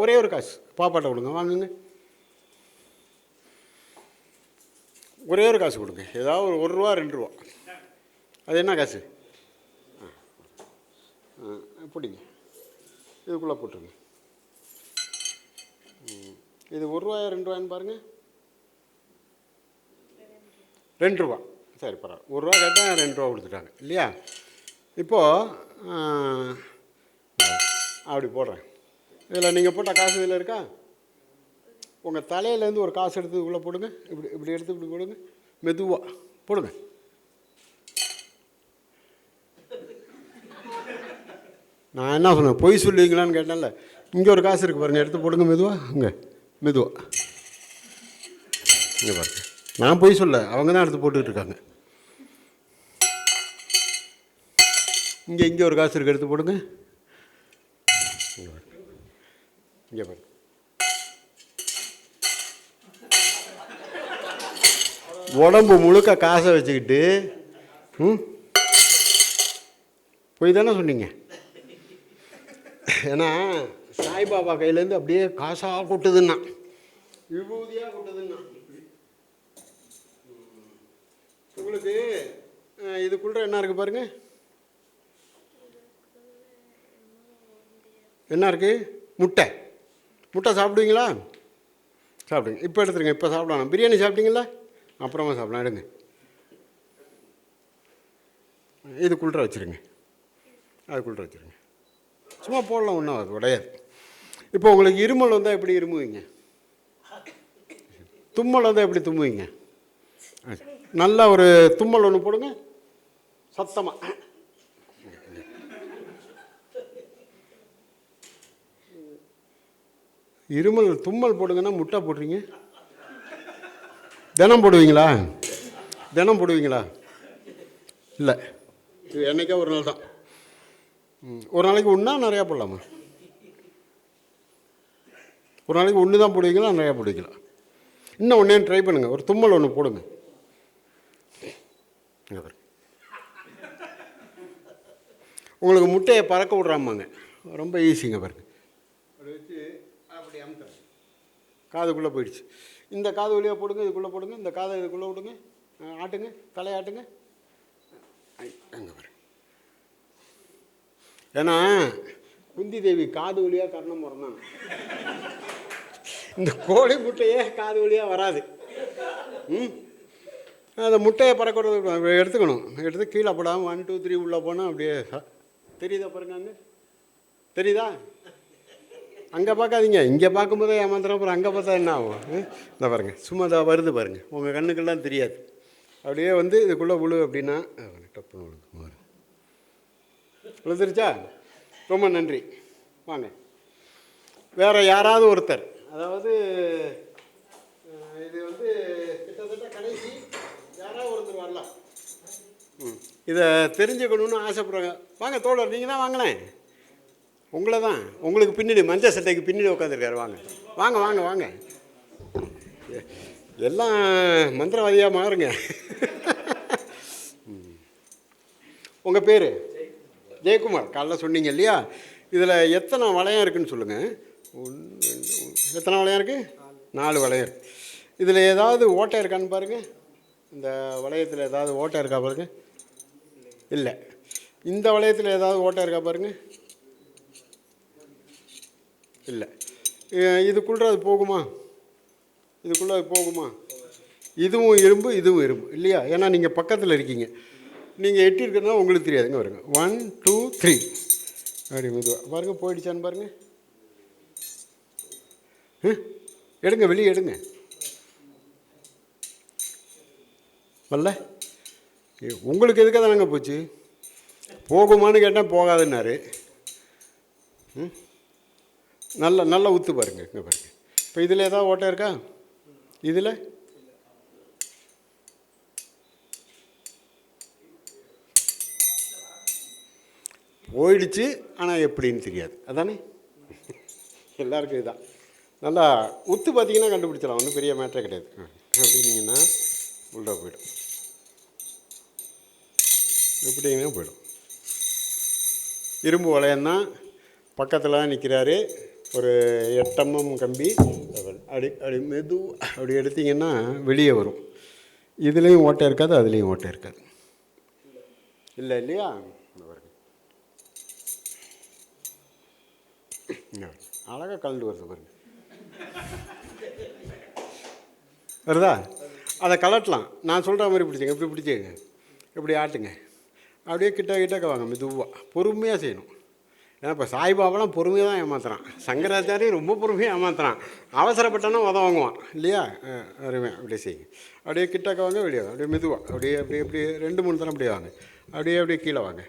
ஒரே ஒரு காசு பாப்பாட்ட கொடுங்க. வாங்குங்க, ஒரே ஒரு காசு கொடுங்க. ஏதாவது ஒரு ₹1 ₹2. அது என்ன காசு? பிடிங்க, இதுக்குள்ளே போட்டுருங்க. இது ₹1 ₹2 பாருங்கள். ₹2. சரி, பரவாயில்ல. ₹1 கேட்டால் ₹2 கொடுத்துட்டாங்க இல்லையா? இப்போது அப்படி போடுறேன். இதில் நீங்கள் போட்ட காசு இதில் இருக்கா? உங்கள் தலையிலேருந்து ஒரு காசு எடுத்து உள்ளே போடுங்க. இப்படி எடுத்து இப்படி போடுங்க. மெதுவாக போடுங்க. நான் என்ன சொன்னேன், பொய் சொல்லுவீங்களான்னு கேட்டேன்ல. இங்கே ஒரு காசு இருக்குது பாருங்கள், எடுத்து போடுங்க. மெதுவாக மெதுவாக இங்கே பாருங்க. நான் பொய் சொல்ல, அவங்க தான் எடுத்து போட்டுக்கிட்டு இருக்காங்க. இங்கே ஒரு காசு இருக்குது, எடுத்து போடுங்க. இங்கே பாருங்க. உடம்பு முழுக்க காசை வச்சுக்கிட்டு போய் தானே சொன்னீங்க. ஏன்னா சாய்பாபா கையிலேருந்து அப்படியே காசாக கொட்டுதுன்னா, விபூதியாக கொட்டுதுன்னா. உங்களுக்கு இதுக்குள்ள என்ன இருக்குது பாருங்கள். என்ன இருக்குது? முட்டை சாப்பிடுவீங்களா? சாப்பிடுங்க. இப்போ எடுத்துருங்க. இப்போ சாப்பிடலாம். பிரியாணி சாப்பிட்டீங்களா? அப்புறமா சாப்பிடலாம். எடுங்க. இதுக்குள்ள வச்சுருங்க. அதுக்குள்ள வச்சுருங்க. சும்மா போடலாம், ஒன்றும் அது உடையாது. இப்போ உங்களுக்கு இருமல் வந்தால் எப்படி இருமுவீங்க? தும்மல் வந்தால் எப்படி தும்முவீங்க? நல்லா ஒரு தும்மல் ஒன்று போடுங்க சத்தமாக. இருமல் தும்மல் போடுங்கன்னா முட்டை போடுறீங்க. தினம் போடுவீங்களா? தினம் போடுவீங்களா? இல்லை, இது என்னைக்கா ஒரு நாள் தான். ஒரு நாளைக்கு ஒன்றா நிறையா போடலாமா? ஒரு நாளைக்கு ஒன்று தான் போடுவீங்களா நிறையா போடுவீங்களா? இன்னும் ஒன்றே ட்ரை பண்ணுங்கள், ஒரு தும்மல் ஒன்று போடுங்க. உங்களுக்கு முட்டையை பறக்க விட்றாமாங்க, ரொம்ப ஈஸிங்க பாருங்க. அப்படி வச்சு அப்படி அமுத்துறேன், காதுக்குள்ளே போயிடுச்சு. இந்த காது வழியாக போடுங்க, இதுக்குள்ளே போடுங்க, இந்த காதை இதுக்குள்ளே விடுங்க, ஆட்டுங்க, தலையாட்டுங்க. அங்கே பாருங்க. ஏன்னா குந்தி தேவி காது வழியாக கர்ணம் பிறந்தாங்க. இந்த கோழி முட்டையே காது வழியாக வராது. அந்த முட்டையை பறக்கிறது எடுத்துக்கணும். எடுத்து கீழே போடாமல் 1 2 3 உள்ளே போனால் அப்படியே தெரியுதா பாருங்க. அங்கே தெரியுதா? அங்கே பார்க்காதீங்க, இங்கே பார்க்கும்போதே ஏமாத்திரம். அப்புறம் அங்கே பார்த்தா என்ன ஆகும்? இந்த பாருங்கள், சும்மா தான் வருது பாருங்கள், உங்கள் கண்ணுக்கெல்லாம் தெரியாது. அப்படியே வந்து இதுக்குள்ளே விழு அப்படின்னா டப்புன்னு விழுது. விழுந்துருச்சா? ரொம்ப நன்றி. வாங்க, வேறு யாராவது ஒருத்தர், அதாவது இது வந்து கிட்டத்தட்ட கடைசி, யாராவது ஒருத்தர் வரலாம். இதை தெரிஞ்சுக்கணுன்னு ஆசைப்படுறாங்க. வாங்க தோழர், நீங்கள் தான் வாங்கினேன். உங்களை தான், உங்களுக்கு பின்னாடி மஞ்சள் சட்டைக்கு பின்னாடி உட்காந்துருக்காரு. வாங்க வாங்க வாங்க வாங்க, எல்லாம் மந்திரவாதியாக மாறுங்க. உங்கள் பேர்? ஜெயக்குமார். காலைல சொன்னீங்க இல்லையா? இதில் எத்தனை வளையம் இருக்குதுன்னு சொல்லுங்கள். 1 2 எத்தனை வளையம் இருக்குது? 4 வளையம் இருக்குது. இதில் ஏதாவது ஓட்டை இருக்கான்னு பாருங்கள். இந்த வளையத்தில் ஏதாவது ஓட்டை இருக்கா பாருங்கள். இல்லை. இந்த வளையத்தில் ஏதாவது ஓட்டை இருக்கா பாருங்கள். இல்லை. இதுக்குள்ளே அது போகுமா? இதுக்குள்ளே அது போகுமா? இதுவும் இரும்பு, இதுவும் இரும்பு இல்லையா? ஏன்னா நீங்கள் பக்கத்தில் இருக்கீங்க, நீங்கள் எட்டி இருக்கிறதுனா உங்களுக்கு தெரியாதுங்க. வருங்க 1 2 3 அப்படி மெதுவாக பாருங்கள். போயிடுச்சான்னு பாருங்கள். எடுங்க, வெளியே எடுங்க. வரல? உங்களுக்கு எதுக்காக தானங்க போச்சு? போகுமான்னு கேட்டால் போகாதுன்னாரு. நல்லா ஊற்று பாருங்கள். இங்கே பாருங்கள். இப்போ இதில் ஏதாவது ஓட்டை இருக்கா? இதில் போயிடுச்சு, ஆனால் எப்படின்னு தெரியாது. அதானே எல்லாருக்கும் இதுதான். நல்லா உத்து பார்த்தீங்கன்னா கண்டுபிடிச்சிடலாம், ஒன்றும் பெரிய மேட்டரே கிடையாது. அப்படின்னீங்கன்னா உள்ளே போய்டும், எப்படிங்கன்னா போய்டும். இரும்பு வளையம்தான். பக்கத்தில் தான் நிற்கிறாரு. ஒரு 8 mm கம்பி. அப்படி மெது அப்படி எடுத்திங்கன்னா வெளியே வரும். இதுலேயும் ஓட்டை இருக்காது, அதுலேயும் ஓட்டை இருக்காது. இல்லை இல்லையா? அழகாக கலந்து வருது பாருங்க. வருதா? அதை கலட்டலாம். நான் சொல்கிற மாதிரி பிடிச்சிங்க. இப்படி பிடிச்சிங்க, இப்படி ஆட்டுங்க. அப்படியே கிட்டக்க வாங்க, மெதுவாக பொறுமையாக செய்யணும். ஏன்னா இப்போ சாய்பாபாலாம் பொறுமையாக தான் ஏமாத்துறான். சங்கராச்சாரியும் ரொம்ப பொறுமையாக ஏமாத்துறான். அவசரப்பட்டானா உதவாங்குவான் இல்லையா? வருவேன். அப்படியே செய்யுங்க. அப்படியே கிட்டக்க வாங்க, வெளியே அப்படியே மெதுவாக அப்படியே அப்படியே அப்படியே 2 3 தரம் அப்படியே வாங்க. அப்படியே கீழே வாங்க.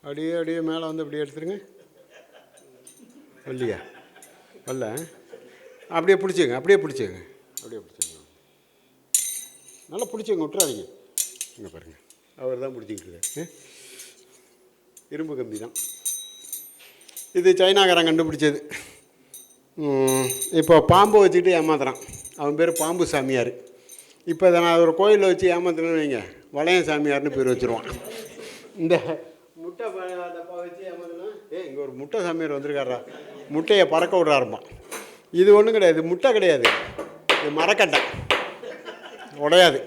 அப்படியே மேலே வந்து அப்படியே எடுத்துருங்க. இல்லையா? வரல? அப்படியே பிடிச்சிங்க. அப்படியே பிடிச்சிங்க. நல்லா பிடிச்சிங்க, விட்டுறாதீங்க. இங்கே பாருங்கள், அவர் தான் பிடிச்சிக்கிட்டு இருக்காரு. இரும்பு கம்பி தான் இது. சைனாக்காரன் கண்டுபிடிச்சது. இப்போ பாம்பை வச்சுக்கிட்டு ஏமாத்துறான். அவன் பேர் பாம்பு சாமியார். இப்போ இதை நான் ஒரு கோயிலில் வச்சு ஏமாத்துறேன்னு வைங்க, வளையம் சாமியார்னு பேர் வச்சுருவான். இந்த முட்டை டப்பா வச்சு ஏமாத்துனா, இங்கே ஒரு முட்டை சாமியார் வந்திருக்காரா, முட்டையை பறக்க விட்றாருமா. இது ஒன்றும் கிடையாது, முட்டை கிடையாது, இது மரக்கட்டை, உடையாது.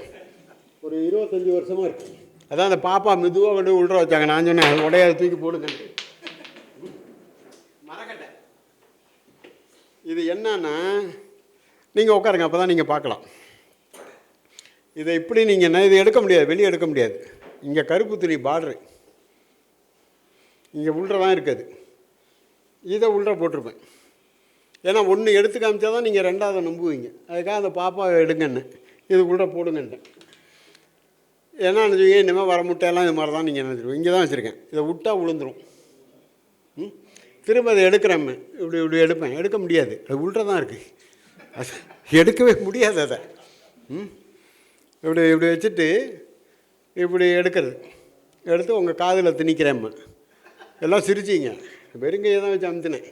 ஒரு 25 வருஷமாக இருக்குது. அதான் அந்த பாப்பா மெதுவாக கொண்டு உள்ற வச்சாங்க. நான் சொன்னேன் உடையாது, தூக்கி போடுங்க. மரக்கட்டை. இது என்னன்னா, நீங்கள் உட்காருங்க, அப்போ தான் நீங்கள் பார்க்கலாம். இதை இப்படி நீங்கள் இது எடுக்க முடியாது, வெளியே எடுக்க முடியாது. இங்கே கருப்பு துணி பார்டரு, இங்கே உள்ற தான் இருக்காது. இதை உள்ற போட்டிருப்பேன். ஏன்னா ஒன்று எடுத்து காமிச்சா தான் நீங்கள் ரெண்டாவது நம்புவீங்க. அதுக்காக அந்த பாப்பாவை எடுங்கன்னு இதுக்குள்ளே போடுங்கன்ட்டேன். ஏன்னா நினச்சிங்க இனிமேல் வர முட்டையெல்லாம் இது மாதிரி தான் நீங்கள் நினச்சிருவோம். இங்கே தான் வச்சுருக்கேன், இதை விட்டால் விழுந்துடும். திரும்ப அதை எடுக்கிறேன், இப்படி இப்படி எடுப்பேன், எடுக்க முடியாது, அது உள்ள தான் இருக்குது, அது எடுக்கவே முடியாது அதை. இப்படி இப்படி வச்சுட்டு இப்படி எடுக்கிறது, எடுத்து உங்கள் காதில் திணிக்கிறேம்மா. எல்லாம் சிரிச்சிங்க. வெறுங்கையை தான் வச்சு அமுத்தினேன்,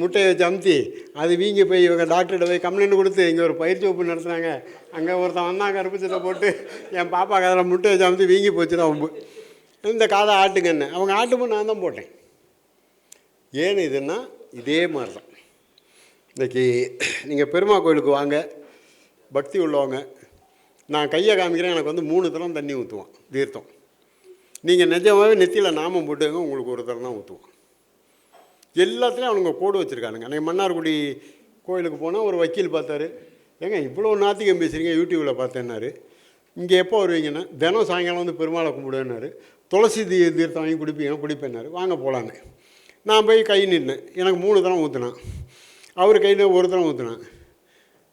முட்டையை வச்சு அமுத்தி அது வீங்கி போய் இவங்க டாக்டர்கிட்ட போய் கம்ப்ளைண்ட் கொடுத்து இங்கே ஒரு பயிற்சி வகுப்பு நடத்துனாங்க. அங்கே ஒருத்தன் வந்தாங்க கருப்புச்சத்தை போட்டு என் பாப்பா காதில் முட்டை வச்சு அமுத்தி வீங்கி போச்சு தான் வம்பு. இந்த காதை ஆட்டுங்கன்னு அவங்க ஆட்டும்போது நான் தான் போட்டேன். ஏன்னு இதுன்னா இதே மாதிரி தான். இன்றைக்கி நீங்கள் பெருமா கோயிலுக்கு வாங்க, பக்தி உள்ளவங்க, நான் கையை காமிக்கிறேன், எனக்கு வந்து 3 தரம் தண்ணி ஊற்றுவான் தீர்த்தம். நீங்கள் நிஜமாகவே நெத்தியில் நாமம் போட்டுங்க, உங்களுக்கு ஒரு தரம் தான் ஊற்றுவான். எல்லாத்துலேயும் அவனுங்க கோடு வச்சுருக்கானுங்க. அன்றைக்கி மன்னார்குடி கோயிலுக்கு போனால் ஒரு வக்கீல் பார்த்தாரு, ஏங்க இவ்வளோ நாத்திகம் பேசுகிறீங்க, யூடியூப்பில் பார்த்தேன்னாரு. இங்கே எப்போ வருவீங்கன்னா, தினம் சாயங்காலம் வந்து பெருமாளை கும்பிடுவேன்னாரு. துளசி தீர்த்தம் வாங்கி குடிப்பேன்னாரு. வாங்க போகலான்னு நான் போய் கை நின்னேன். எனக்கு 3 தரம் ஊற்றினான், அவர் கையில் 1 தரம் ஊற்றினான்.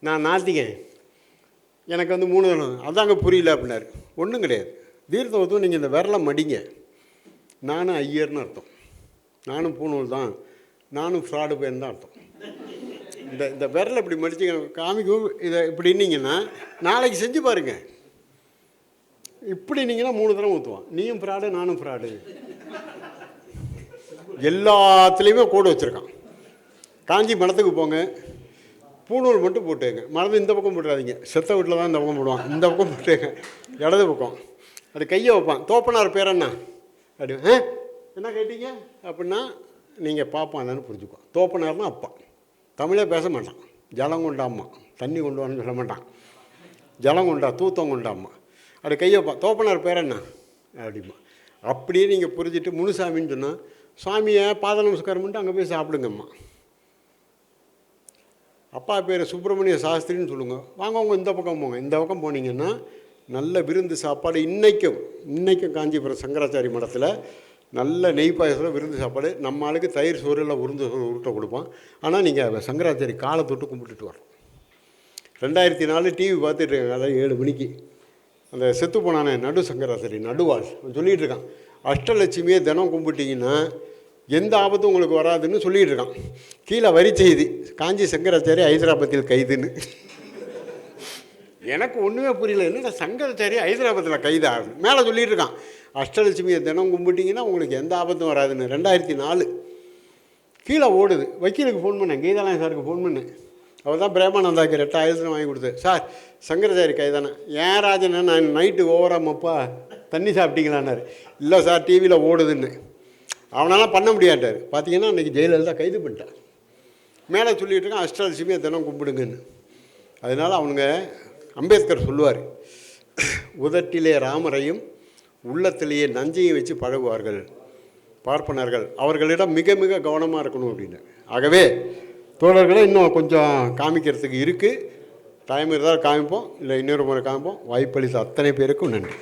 நான் நாத்திகன், எனக்கு வந்து 3 தரம், அதாங்க புரியல அப்படின்னாரு. ஒன்றும் கிடையாது, தீர்த்தம் ஊற்றும், நீங்கள் இந்த விரலை மடிங்க, நானும் ஐயர்னு அர்த்தம், நானும் பூணூல் தான், நானும் ஃப்ராடு பையன் தான் அர்த்தம். இந்த விரலை இப்படி மடிச்சு காமிக்கும், இதை இப்படின்னீங்கன்னா நாளைக்கு செஞ்சு பாருங்கள். இப்படின்னீங்கன்னா 3 தரம் ஊற்றுவான். நீயும் ஃப்ராடு நானும் ஃப்ராடு. எல்லாத்துலேயுமே கோடு வச்சுருக்கான். காஞ்சி மடத்துக்கு போங்க, பூணூல் மட்டும் போட்டுங்க, மறந்து இந்த பக்கம் போட்டுறாதீங்க. செத்த வீட்டில் தான் இந்த பக்கம் போடுவான், இந்த பக்கம் போட்டுங்க, இடது பக்கம். அது கையை வைப்பான். தோப்பனார் பேர் என்ன அப்படி, என்ன கேட்டீங்க அப்படின்னா நீங்கள் பார்ப்பான் தானே புரிஞ்சுக்குவான். தோப்பனார்னா அப்பா, தமிழே பேச மாட்டான். ஜலம் கொண்டாம்மா, தண்ணி கொண்டு வான்னு சொல்ல மாட்டான். ஜலம் கொண்டா, தூத்தம் கொண்டாம்மா, அப்படி கையை வைப்பான். தோப்பனார் பேர் என்ன அப்படிமா. அப்படியே நீங்கள் புரிஞ்சுட்டு முனுசாமின்னு சொன்னால் சாமியை பாத நமஸ்காரம் பண்ணிட்டு அங்கே போய் சாப்பிடுங்கம்மா. அப்பா பேர் சுப்பிரமணிய சாஸ்திரின்னு சொல்லுங்கள். வாங்க அவங்க இந்த பக்கம் போங்க. இந்த பக்கம் போனீங்கன்னா நல்ல விருந்து சாப்பாடு. இன்றைக்கும் காஞ்சிபுரம் சங்கராச்சாரி மடத்தில் நல்ல நெய் பாயசம் விருந்து சாப்பாடு. நம்ம ஆளுக்கு தயிர் சோறில் உருட்டை கொடுப்பான். ஆனால் நீங்கள் சங்கராச்சாரி காலை தொட்டு கும்பிட்டுட்டு வரோம். 2004 டிவி பார்த்துட்டு இருக்காங்க, அதாவது 7 மணிக்கு அந்த செத்து போனானே நடு சங்கராச்சாரி நடுவாள் சொல்லிகிட்டு இருக்கான், அஷ்டலட்சுமியை தினம் கும்பிட்டிங்கன்னா எந்த ஆபத்தும் உங்களுக்கு வராதுன்னு சொல்லிகிட்டு இருக்கான். கீழே வரி செய்தி, காஞ்சி சங்கராச்சாரி ஹைதராபாத்தில் கைதுன்னு. எனக்கு ஒன்றுமே புரியல, என்னடா சங்கராச்சாரி ஹைதராபாத்தில் கைது ஆகுது. மேலே சொல்லிகிட்டு இருக்கான், அஷ்டலட்சுமியை தினம் கும்பிட்டிங்கன்னா உங்களுக்கு எந்த ஆபத்தும் வராதுன்னு. 2004 கீழே ஓடுது. வக்கீலுக்கு ஃபோன் பண்ணேன், கீதாலயம் சாருக்கு ஃபோன் பண்ணேன். அவர் தான் பிரேமானந்தாக்கு 8000 வாங்கி கொடுத்தேன். சார் சங்கராச்சாரி கைதானே. ஏன் ராஜனை நான் நைட்டு ஓவராமப்பா தண்ணி சாப்பிட்டீங்களான்னாரு. இல்லை சார் டிவியில் ஓடுதுன்னு. அவனால் பண்ண முடியாட்டார். பார்த்தீங்கன்னா அன்றைக்கி ஜெயலலிதா கைது பண்ணிட்டார். மேலே சொல்லிகிட்டு இருக்கான் அஷ்டலட்சுமியை தினம் கும்பிடுங்கன்னு. அதனால் அவனுங்க அம்பேத்கர் சொல்லுவார், உதட்டிலே ராமரையும் உள்ளத்திலேயே நஞ்சையும் வச்சு பழகுவார்கள் பார்ப்பனர்கள், அவர்களிடம் மிக மிக கவனமாக இருக்கணும் அப்படின்னு. ஆகவே தோழர்களை இன்னும் கொஞ்சம் காமிக்கிறதுக்கு இருக்குது. டைம் இருந்தால் காமிப்போம், இல்லை இன்னொரு முறை காமிப்போம். வாய்ப்பளித்த அத்தனை பேருக்கும் நன்றி.